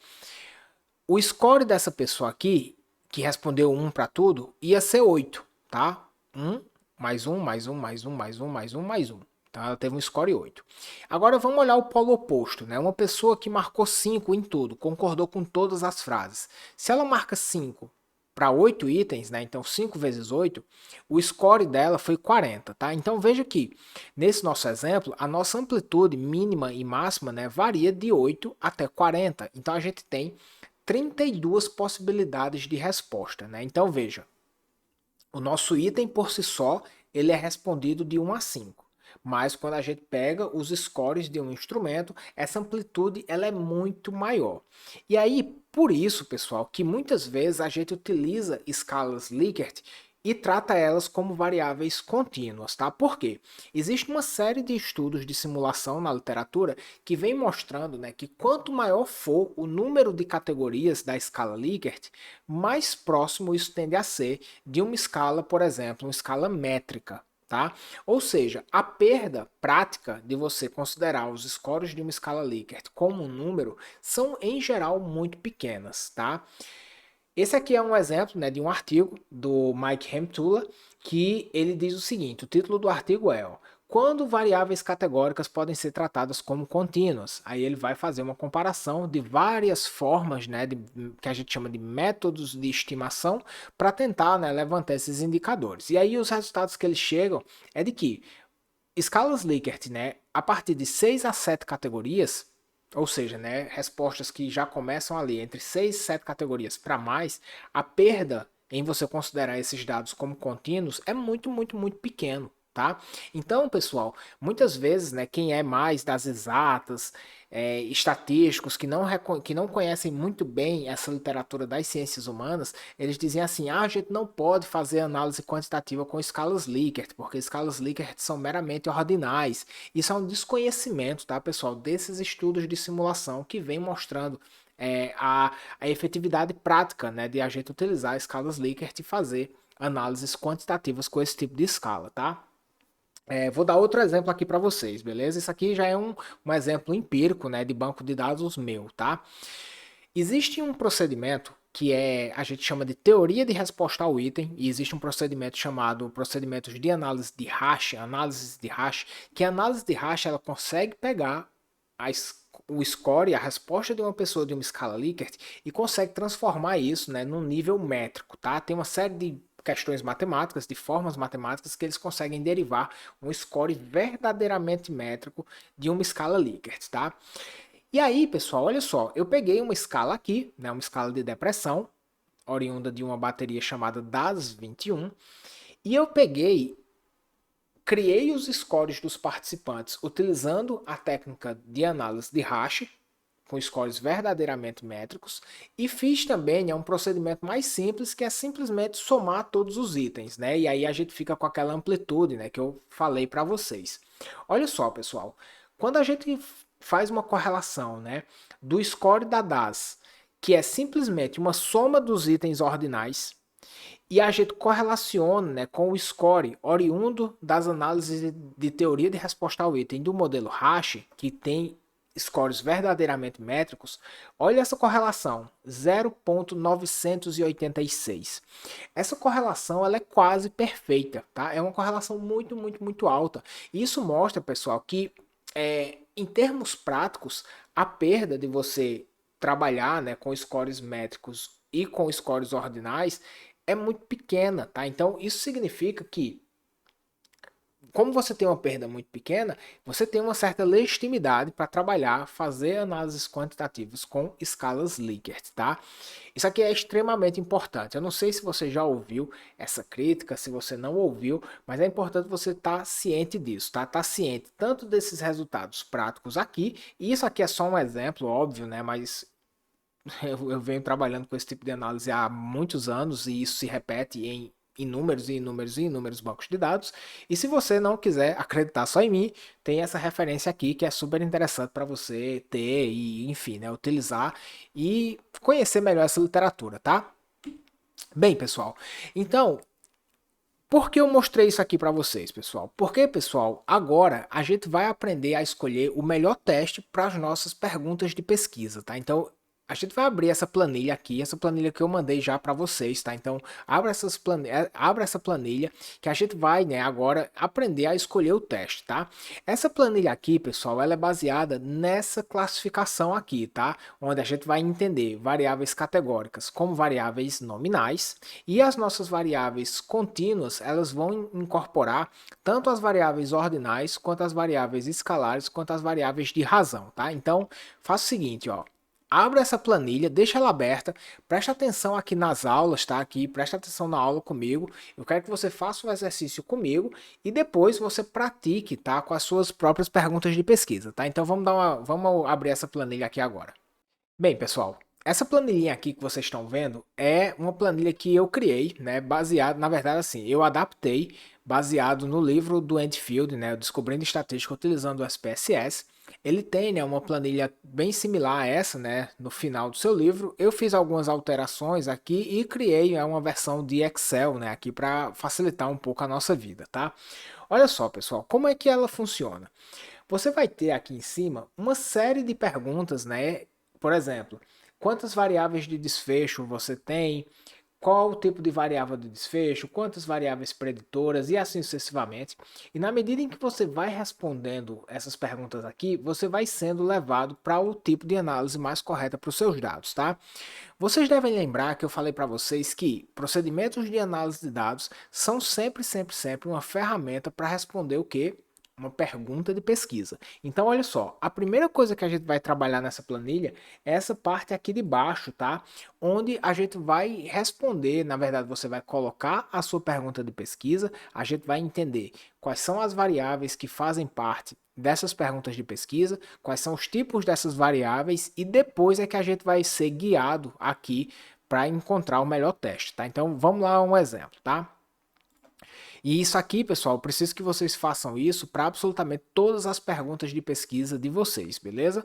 o score dessa pessoa aqui, que respondeu 1 para tudo, ia ser 8, tá? 1, mais 1, mais 1, mais 1, mais 1, mais 1, mais 1. Então ela teve um score 8. Agora vamos olhar o polo oposto, né? Uma pessoa que marcou 5 em tudo, concordou com todas as frases. Se ela marca 5 para 8 itens, né? Então 5 vezes 8, o score dela foi 40, tá? Então veja que nesse nosso exemplo, a nossa amplitude mínima e máxima, né, varia de 8 até 40. Então a gente tem 32 possibilidades de resposta, né? Então veja, o nosso item por si só, ele é respondido de 1 a 5. Mas quando a gente pega os scores de um instrumento, essa amplitude ela é muito maior. E aí, por isso, pessoal, que muitas vezes a gente utiliza escalas Likert e trata elas como variáveis contínuas, tá? Por quê? Existe uma série de estudos de simulação na literatura que vem mostrando, né, que quanto maior for o número de categorias da escala Likert, mais próximo isso tende a ser de uma escala, por exemplo, uma escala métrica. Tá? Ou seja, a perda prática de você considerar os scores de uma escala Likert como um número são em geral muito pequenas, tá? Esse aqui é um exemplo, né, de um artigo do Mike Hemtula, que ele diz o seguinte, o título do artigo é quando variáveis categóricas podem ser tratadas como contínuas. Aí ele vai fazer uma comparação de várias formas, né, que a gente chama de métodos de estimação para tentar, né, levantar esses indicadores. E aí os resultados que eles chegam é de que escalas Likert, né, a partir de 6 a 7 categorias, ou seja, né, respostas que já começam ali entre 6 e 7 categorias para mais, a perda em você considerar esses dados como contínuos é muito, muito, muito pequeno. Tá? Então, pessoal, muitas vezes, né, quem é mais das exatas, estatísticos, que não conhecem muito bem essa literatura das ciências humanas, eles dizem assim, a gente não pode fazer análise quantitativa com escalas Likert, porque escalas Likert são meramente ordinais. Isso é um desconhecimento, tá, pessoal, desses estudos de simulação que vem mostrando a efetividade prática, né, de a gente utilizar escalas Likert e fazer análises quantitativas com esse tipo de escala, tá? Vou dar outro exemplo aqui para vocês, beleza? Isso aqui já é um exemplo empírico, né, de banco de dados meu, tá? Existe um procedimento que a gente chama de teoria de resposta ao item, e existe um procedimento chamado procedimentos de análise de hash, que a análise de hash ela consegue pegar o score, a resposta de uma pessoa de uma escala Likert e consegue transformar isso, né, num nível métrico, tá? Tem uma série de questões matemáticas, de formas matemáticas que eles conseguem derivar um score verdadeiramente métrico de uma escala Likert, tá? E aí, pessoal, olha só, eu peguei uma escala aqui, né, uma escala de depressão, oriunda de uma bateria chamada DAS-21, e eu criei os scores dos participantes utilizando a técnica de análise de hash, com scores verdadeiramente métricos, e fiz também um procedimento mais simples, que é simplesmente somar todos os itens, né? E aí a gente fica com aquela amplitude, né, que eu falei para vocês. Olha só, pessoal, quando a gente faz uma correlação, né, do score da DAS, que é simplesmente uma soma dos itens ordinais, e a gente correlaciona, né, com o score oriundo das análises de teoria de resposta ao item do modelo hash, que tem scores verdadeiramente métricos, olha essa correlação, 0,986. Essa correlação ela é quase perfeita, tá? É uma correlação muito, muito, muito alta. Isso mostra, pessoal, que em termos práticos, a perda de você trabalhar, né, com scores métricos e com scores ordinais é muito pequena, tá? Então isso significa que como você tem uma perda muito pequena, você tem uma certa legitimidade para trabalhar, fazer análises quantitativas com escalas Likert, tá? Isso aqui é extremamente importante. Eu não sei se você já ouviu essa crítica, se você não ouviu, mas é importante você estar ciente disso, tá? Estar ciente tanto desses resultados práticos aqui, e isso aqui é só um exemplo, óbvio, né? Mas eu venho trabalhando com esse tipo de análise há muitos anos e isso se repete em inúmeros e inúmeros e inúmeros bancos de dados. E se você não quiser acreditar só em mim, tem essa referência aqui que é super interessante para você ter e, enfim, né, utilizar e conhecer melhor essa literatura, tá? Bem, pessoal, então, por que eu mostrei isso aqui para vocês, pessoal? Porque, pessoal, agora a gente vai aprender a escolher o melhor teste para as nossas perguntas de pesquisa, tá? Então, a gente vai abrir essa planilha aqui, essa planilha que eu mandei já para vocês, tá? Então, abra essa planilha que a gente vai, né, agora aprender a escolher o teste, tá? Essa planilha aqui, pessoal, ela é baseada nessa classificação aqui, tá? Onde a gente vai entender variáveis categóricas como variáveis nominais e as nossas variáveis contínuas, elas vão incorporar tanto as variáveis ordinais quanto as variáveis escalares quanto as variáveis de razão, tá? Então, faça o seguinte, ó. Abra essa planilha, deixa ela aberta, preste atenção aqui nas aulas, tá? Aqui, preste atenção na aula comigo. Eu quero que você faça o exercício comigo e depois você pratique, tá? Com as suas próprias perguntas de pesquisa, tá? Então vamos abrir essa planilha aqui agora. Bem, pessoal, essa planilhinha aqui que vocês estão vendo é uma planilha que eu criei, né? Baseado, na verdade, assim, eu adaptei baseado no livro do Enfield, né? Descobrindo Estatística utilizando o SPSS. Ele tem, né, uma planilha bem similar a essa, né, no final do seu livro. Eu fiz algumas alterações aqui e criei uma versão de Excel, né, aqui para facilitar um pouco a nossa vida, tá? Olha só, pessoal, como é que ela funciona? Você vai ter aqui em cima uma série de perguntas, né? Por exemplo, quantas variáveis de desfecho você tem? Qual o tipo de variável de desfecho, quantas variáveis preditoras e assim sucessivamente. E na medida em que você vai respondendo essas perguntas aqui, você vai sendo levado para o tipo de análise mais correta para os seus dados, tá? Vocês devem lembrar que eu falei para vocês que procedimentos de análise de dados são sempre, sempre, sempre uma ferramenta para responder o quê? Uma pergunta de pesquisa. Então, olha só, a primeira coisa que a gente vai trabalhar nessa planilha é essa parte aqui de baixo, tá? Onde a gente vai responder, na verdade, você vai colocar a sua pergunta de pesquisa, a gente vai entender quais são as variáveis que fazem parte dessas perguntas de pesquisa, quais são os tipos dessas variáveis e depois é que a gente vai ser guiado aqui para encontrar o melhor teste, tá? Então, vamos lá um exemplo, tá? E isso aqui, pessoal, eu preciso que vocês façam isso para absolutamente todas as perguntas de pesquisa de vocês, beleza?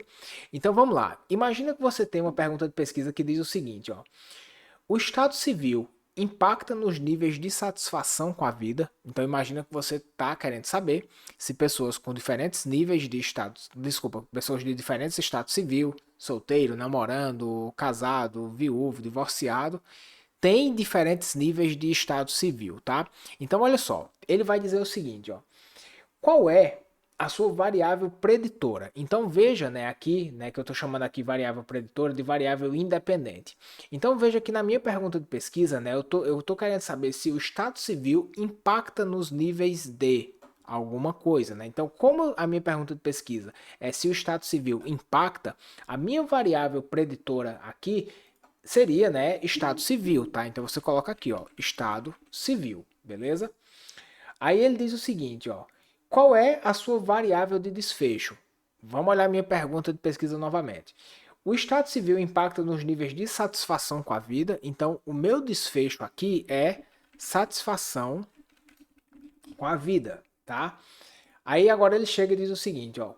Então vamos lá. Imagina que você tem uma pergunta de pesquisa que diz o seguinte, ó. O estado civil impacta nos níveis de satisfação com a vida? Então imagina que você está querendo saber se pessoas com diferentes níveis de estado, desculpa, pessoas de diferentes estados civil, solteiro, namorando, casado, viúvo, divorciado, tem diferentes níveis de estado civil, tá? Então, olha só, ele vai dizer o seguinte, ó. Qual é a sua variável preditora? Então, veja, né, aqui, né, que eu estou chamando aqui variável preditora de variável independente. Então, veja que na minha pergunta de pesquisa, né, eu tô querendo saber se o estado civil impacta nos níveis de alguma coisa, né? Então, como a minha pergunta de pesquisa é se o estado civil impacta, a minha variável preditora aqui seria, né, estado civil, tá? Então você coloca aqui, ó, estado civil, beleza? Aí ele diz o seguinte, ó, qual é a sua variável de desfecho? Vamos olhar minha pergunta de pesquisa novamente. O estado civil impacta nos níveis de satisfação com a vida, então o meu desfecho aqui é satisfação com a vida, tá? Aí agora ele chega e diz o seguinte, ó,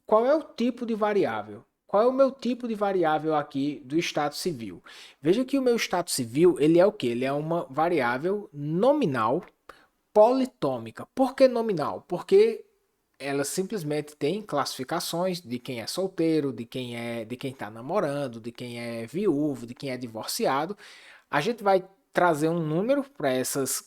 qual é o tipo de variável? Qual é o meu tipo de variável aqui do estado civil? Veja que o meu estado civil, ele é o quê? Ele é uma variável nominal politômica. Por que nominal? Porque ela simplesmente tem classificações de quem é solteiro, de quem está namorando, de quem é viúvo, de quem é divorciado. A gente vai trazer um número para essas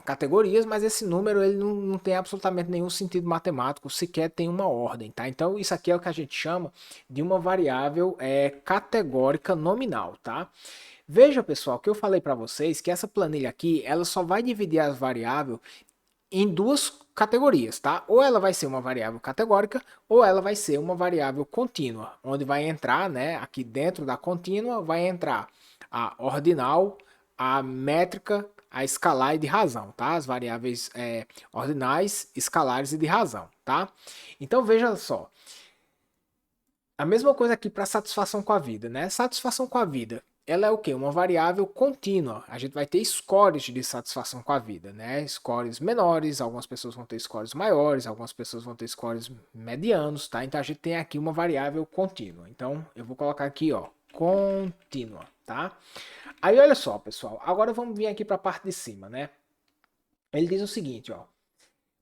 categorias, mas esse número ele não tem absolutamente nenhum sentido matemático, sequer tem uma ordem, tá? Então isso aqui é o que a gente chama de uma variável categórica nominal, tá? Veja, pessoal, que eu falei para vocês que essa planilha aqui, ela só vai dividir as variáveis em duas categorias, tá? Ou ela vai ser uma variável categórica, ou ela vai ser uma variável contínua, onde vai entrar, né, aqui dentro da contínua, vai entrar a ordinal, a métrica, a escalar e de razão, tá? As variáveis ordinais, escalares e de razão, tá? Então veja só, a mesma coisa aqui para satisfação com a vida, né? Satisfação com a vida, ela é o quê? Uma variável contínua. A gente vai ter scores de satisfação com a vida, né? Scores menores, algumas pessoas vão ter scores maiores, algumas pessoas vão ter scores medianos, tá? Então a gente tem aqui uma variável contínua. Então eu vou colocar aqui, ó, contínua, tá? Aí olha só, pessoal, agora vamos vir aqui para a parte de cima, né? Ele diz o seguinte, ó.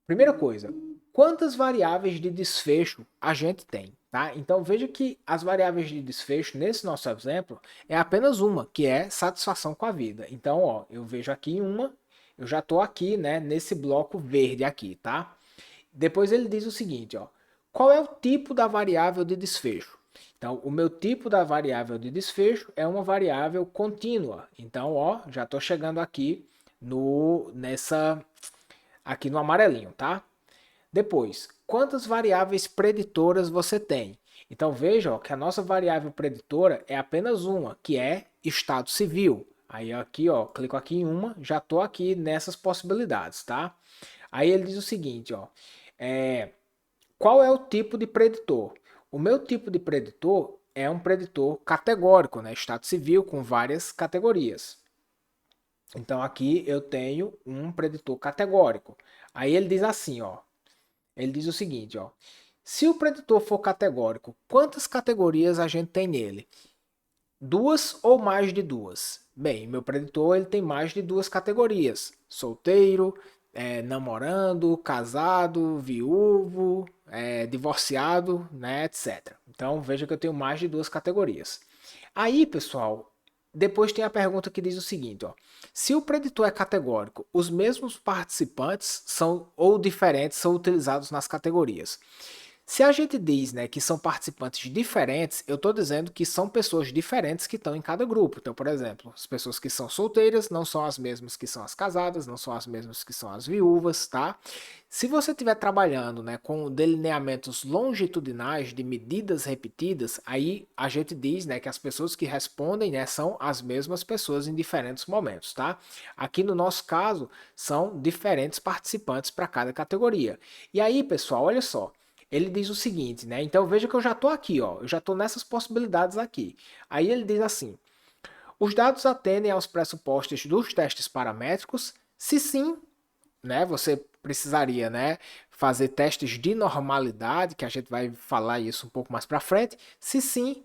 Primeira coisa, quantas variáveis de desfecho a gente tem, tá? Então veja que as variáveis de desfecho nesse nosso exemplo é apenas uma, que é satisfação com a vida. Então, ó, eu vejo aqui uma, eu já estou aqui, né, nesse bloco verde aqui, tá? Depois ele diz o seguinte, ó, qual é o tipo da variável de desfecho? Então, o meu tipo da variável de desfecho é uma variável contínua. Então, ó, já estou chegando aqui aqui no amarelinho, tá? Depois, quantas variáveis preditoras você tem? Então veja ó, que a nossa variável preditora é apenas uma, que é estado civil. Aí aqui, ó, clico aqui em uma, já estou aqui nessas possibilidades, tá? Aí ele diz o seguinte, ó, qual é o tipo de preditor? O meu tipo de preditor é um preditor categórico, né? Estado civil com várias categorias. Então aqui eu tenho um preditor categórico. Aí ele diz assim, ó, ele diz o seguinte, ó, se o preditor for categórico, quantas categorias a gente tem nele? Duas ou mais de duas? Bem, meu preditor ele tem mais de duas categorias: solteiro, namorando, casado, viúvo, divorciado, né, etc. Então veja que eu tenho mais de duas categorias. Aí, pessoal, depois tem a pergunta que diz o seguinte, ó: se o preditor é categórico, os mesmos participantes são ou diferentes são utilizados nas categorias. Se a gente diz, né, que são participantes diferentes, eu estou dizendo que são pessoas diferentes que estão em cada grupo. Então, por exemplo, as pessoas que são solteiras não são as mesmas que são as casadas, não são as mesmas que são as viúvas, tá? Se você estiver trabalhando, né, com delineamentos longitudinais de medidas repetidas, aí a gente diz, né, que as pessoas que respondem, né, são as mesmas pessoas em diferentes momentos, tá? Aqui no nosso caso, são diferentes participantes para cada categoria. E aí, pessoal, olha só. Ele diz o seguinte, né? Então veja que eu já estou aqui, ó. Eu já estou nessas possibilidades aqui. Aí ele diz assim: os dados atendem aos pressupostos dos testes paramétricos? Se sim, né? Você precisaria, né, fazer testes de normalidade, que a gente vai falar isso um pouco mais para frente. Se sim,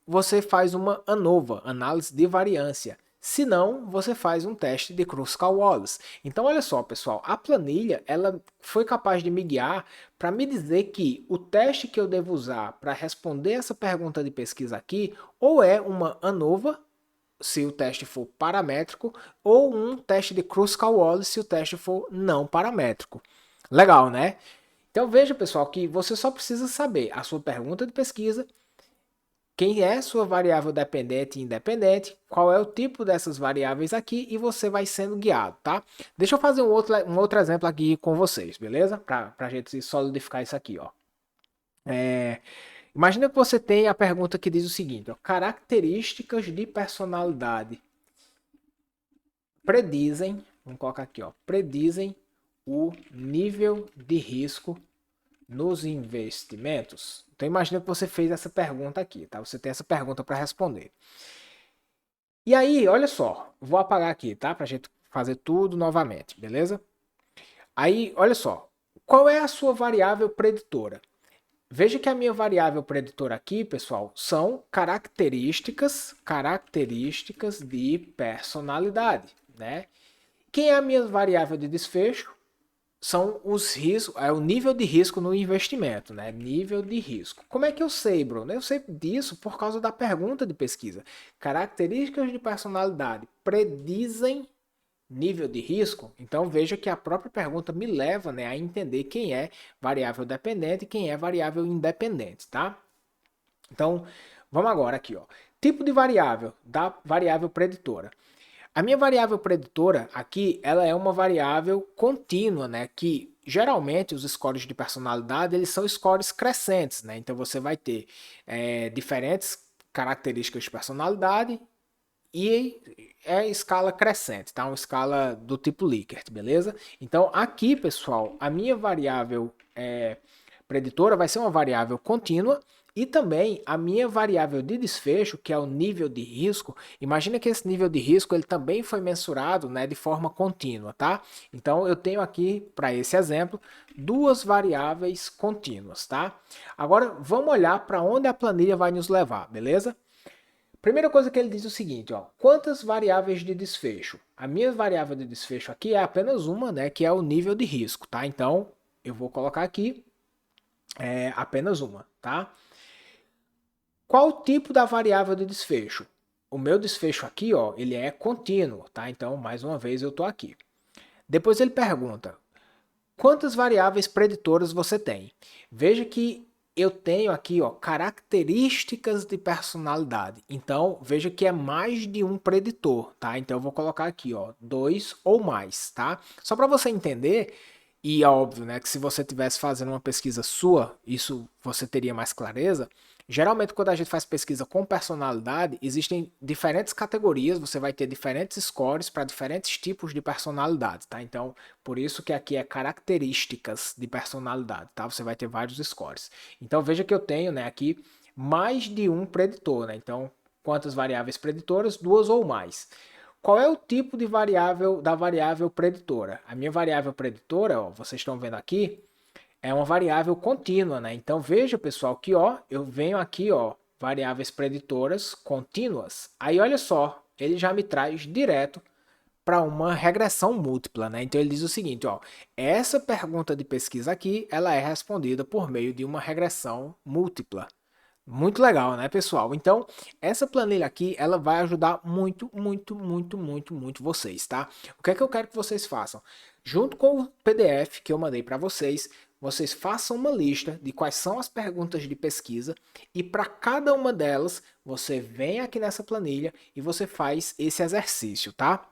você faz uma ANOVA, análise de variância. Se não, você faz um teste de Kruskal-Wallis. Então, olha só, pessoal, a planilha ela foi capaz de me guiar para me dizer que o teste que eu devo usar para responder essa pergunta de pesquisa aqui ou é uma ANOVA, se o teste for paramétrico, ou um teste de Kruskal-Wallis se o teste for não paramétrico. Legal, né? Então veja, pessoal, que você só precisa saber a sua pergunta de pesquisa, quem é sua variável dependente e independente, qual é o tipo dessas variáveis aqui e você vai sendo guiado, tá? Deixa eu fazer um outro exemplo aqui com vocês, beleza? Para a gente solidificar isso aqui, ó. Imagina que você tem a pergunta que diz o seguinte, ó, características de personalidade predizem, vamos colocar aqui, ó, predizem o nível de risco nos investimentos. Então imagina que você fez essa pergunta aqui, tá? Você tem essa pergunta para responder. E aí, olha só, vou apagar aqui, tá? Pra gente fazer tudo novamente, beleza? Aí, olha só, qual é a sua variável preditora? Veja que a minha variável preditora aqui, pessoal, são características de personalidade, né? Quem é a minha variável de desfecho? são os riscos, é o nível de risco no investimento, né? Nível de risco. Como é que eu sei, Bruno? Eu sei disso por causa da pergunta de pesquisa. Características de personalidade predizem nível de risco? Então veja que a própria pergunta me leva, né, a entender quem é variável dependente e quem é variável independente, tá? Então, vamos agora aqui, ó. Tipo de variável da variável preditora. A minha variável preditora aqui, ela é uma variável contínua, né? Que geralmente os scores de personalidade, eles são scores crescentes, né? Então você vai ter diferentes características de personalidade e é escala crescente, tá? Uma escala do tipo Likert, beleza? Então aqui, pessoal, a minha variável preditora vai ser uma variável contínua e também a minha variável de desfecho, que é o nível de risco. Imagina que esse nível de risco ele também foi mensurado, né, de forma contínua, tá? Então eu tenho aqui para esse exemplo duas variáveis contínuas, tá? Agora vamos olhar para onde a planilha vai nos levar, beleza? Primeira coisa que ele diz é o seguinte, ó, quantas variáveis de desfecho? A minha variável de desfecho aqui é apenas uma, né, que é o nível de risco, tá? Então eu vou colocar aqui apenas uma, tá? Qual o tipo da variável de desfecho? O meu desfecho aqui, ó, ele é contínuo, tá? Então, mais uma vez eu tô aqui. Depois ele pergunta: quantas variáveis preditoras você tem? Veja que eu tenho aqui, ó, características de personalidade. Então, veja que é mais de um preditor, tá? Então eu vou colocar aqui, ó, dois ou mais, tá? Só para você entender, e é óbvio, né, que se você tivesse fazendo uma pesquisa sua, isso você teria mais clareza. Geralmente, quando a gente faz pesquisa com personalidade, existem diferentes categorias, você vai ter diferentes scores para diferentes tipos de personalidade, tá? Então, por isso que aqui é características de personalidade, tá? Você vai ter vários scores. Então, veja que eu tenho, né, aqui mais de um preditor, né? Então, quantas variáveis preditoras? Duas ou mais. Qual é o tipo de variável da variável preditora? A minha variável preditora, ó, vocês estão vendo aqui, é uma variável contínua, né? Então veja, pessoal, que ó, eu venho aqui, ó, variáveis preditoras contínuas. Aí olha só, ele já me traz direto para uma regressão múltipla, né? Então ele diz o seguinte, ó, essa pergunta de pesquisa aqui, ela é respondida por meio de uma regressão múltipla. Muito legal, né, pessoal? Então, essa planilha aqui, ela vai ajudar muito, muito, muito, muito, muito vocês, tá? O que é que eu quero que vocês façam? Junto com o PDF que eu mandei para vocês façam uma lista de quais são as perguntas de pesquisa e para cada uma delas, você vem aqui nessa planilha e você faz esse exercício, tá?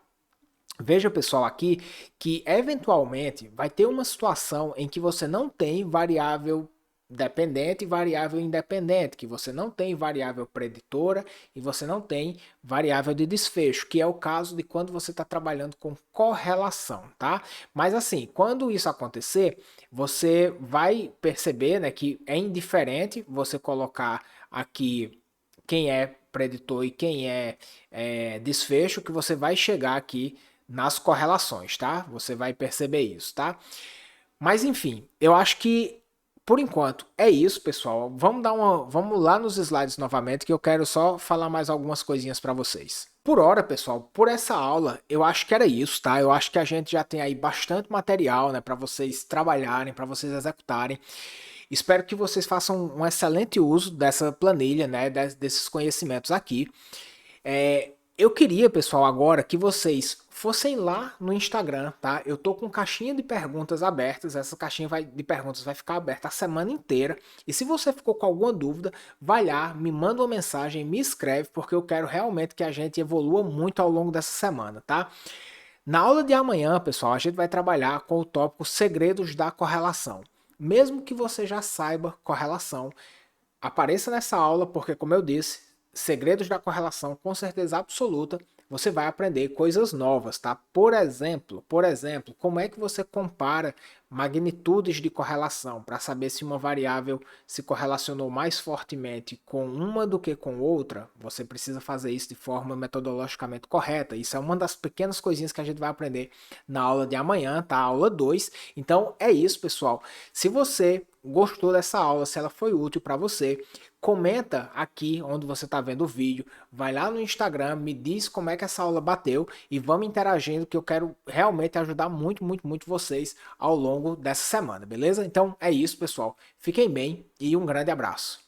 Veja, pessoal, aqui que eventualmente vai ter uma situação em que você não tem variável dependente e variável independente, que você não tem variável preditora e você não tem variável de desfecho, que é o caso de quando você está trabalhando com correlação, tá? Mas assim, quando isso acontecer, você vai perceber, né, que é indiferente você colocar aqui quem é preditor e quem desfecho, que você vai chegar aqui nas correlações, tá? Você vai perceber isso, tá? Mas enfim, eu acho que por enquanto é isso, pessoal. Vamos lá nos slides novamente que eu quero só falar mais algumas coisinhas para vocês. Por hora, pessoal, por essa aula, eu acho que era isso, tá? Eu acho que a gente já tem aí bastante material, né, para vocês trabalharem, para vocês executarem. Espero que vocês façam um excelente uso dessa planilha, né, desses conhecimentos aqui. Eu queria, pessoal, agora que vocês fossem lá no Instagram, tá? Eu tô com caixinha de perguntas abertas, essa caixinha de perguntas vai ficar aberta a semana inteira. E se você ficou com alguma dúvida, vai lá, me manda uma mensagem, me escreve, porque eu quero realmente que a gente evolua muito ao longo dessa semana, tá? Na aula de amanhã, pessoal, a gente vai trabalhar com o tópico segredos da correlação. Mesmo que você já saiba correlação, apareça nessa aula, porque, como eu disse, segredos da correlação, com certeza absoluta, você vai aprender coisas novas, tá? Por exemplo, como é que você compara magnitudes de correlação para saber se uma variável se correlacionou mais fortemente com uma do que com outra? Você precisa fazer isso de forma metodologicamente correta. Isso é uma das pequenas coisinhas que a gente vai aprender na aula de amanhã, tá? Aula 2. Então é isso, pessoal. Se você gostou dessa aula, se ela foi útil para você, comenta aqui onde você está vendo o vídeo, vai lá no Instagram, me diz como é que essa aula bateu e vamos interagindo que eu quero realmente ajudar muito, muito, muito vocês ao longo dessa semana, beleza? Então é isso, pessoal. Fiquem bem e um grande abraço.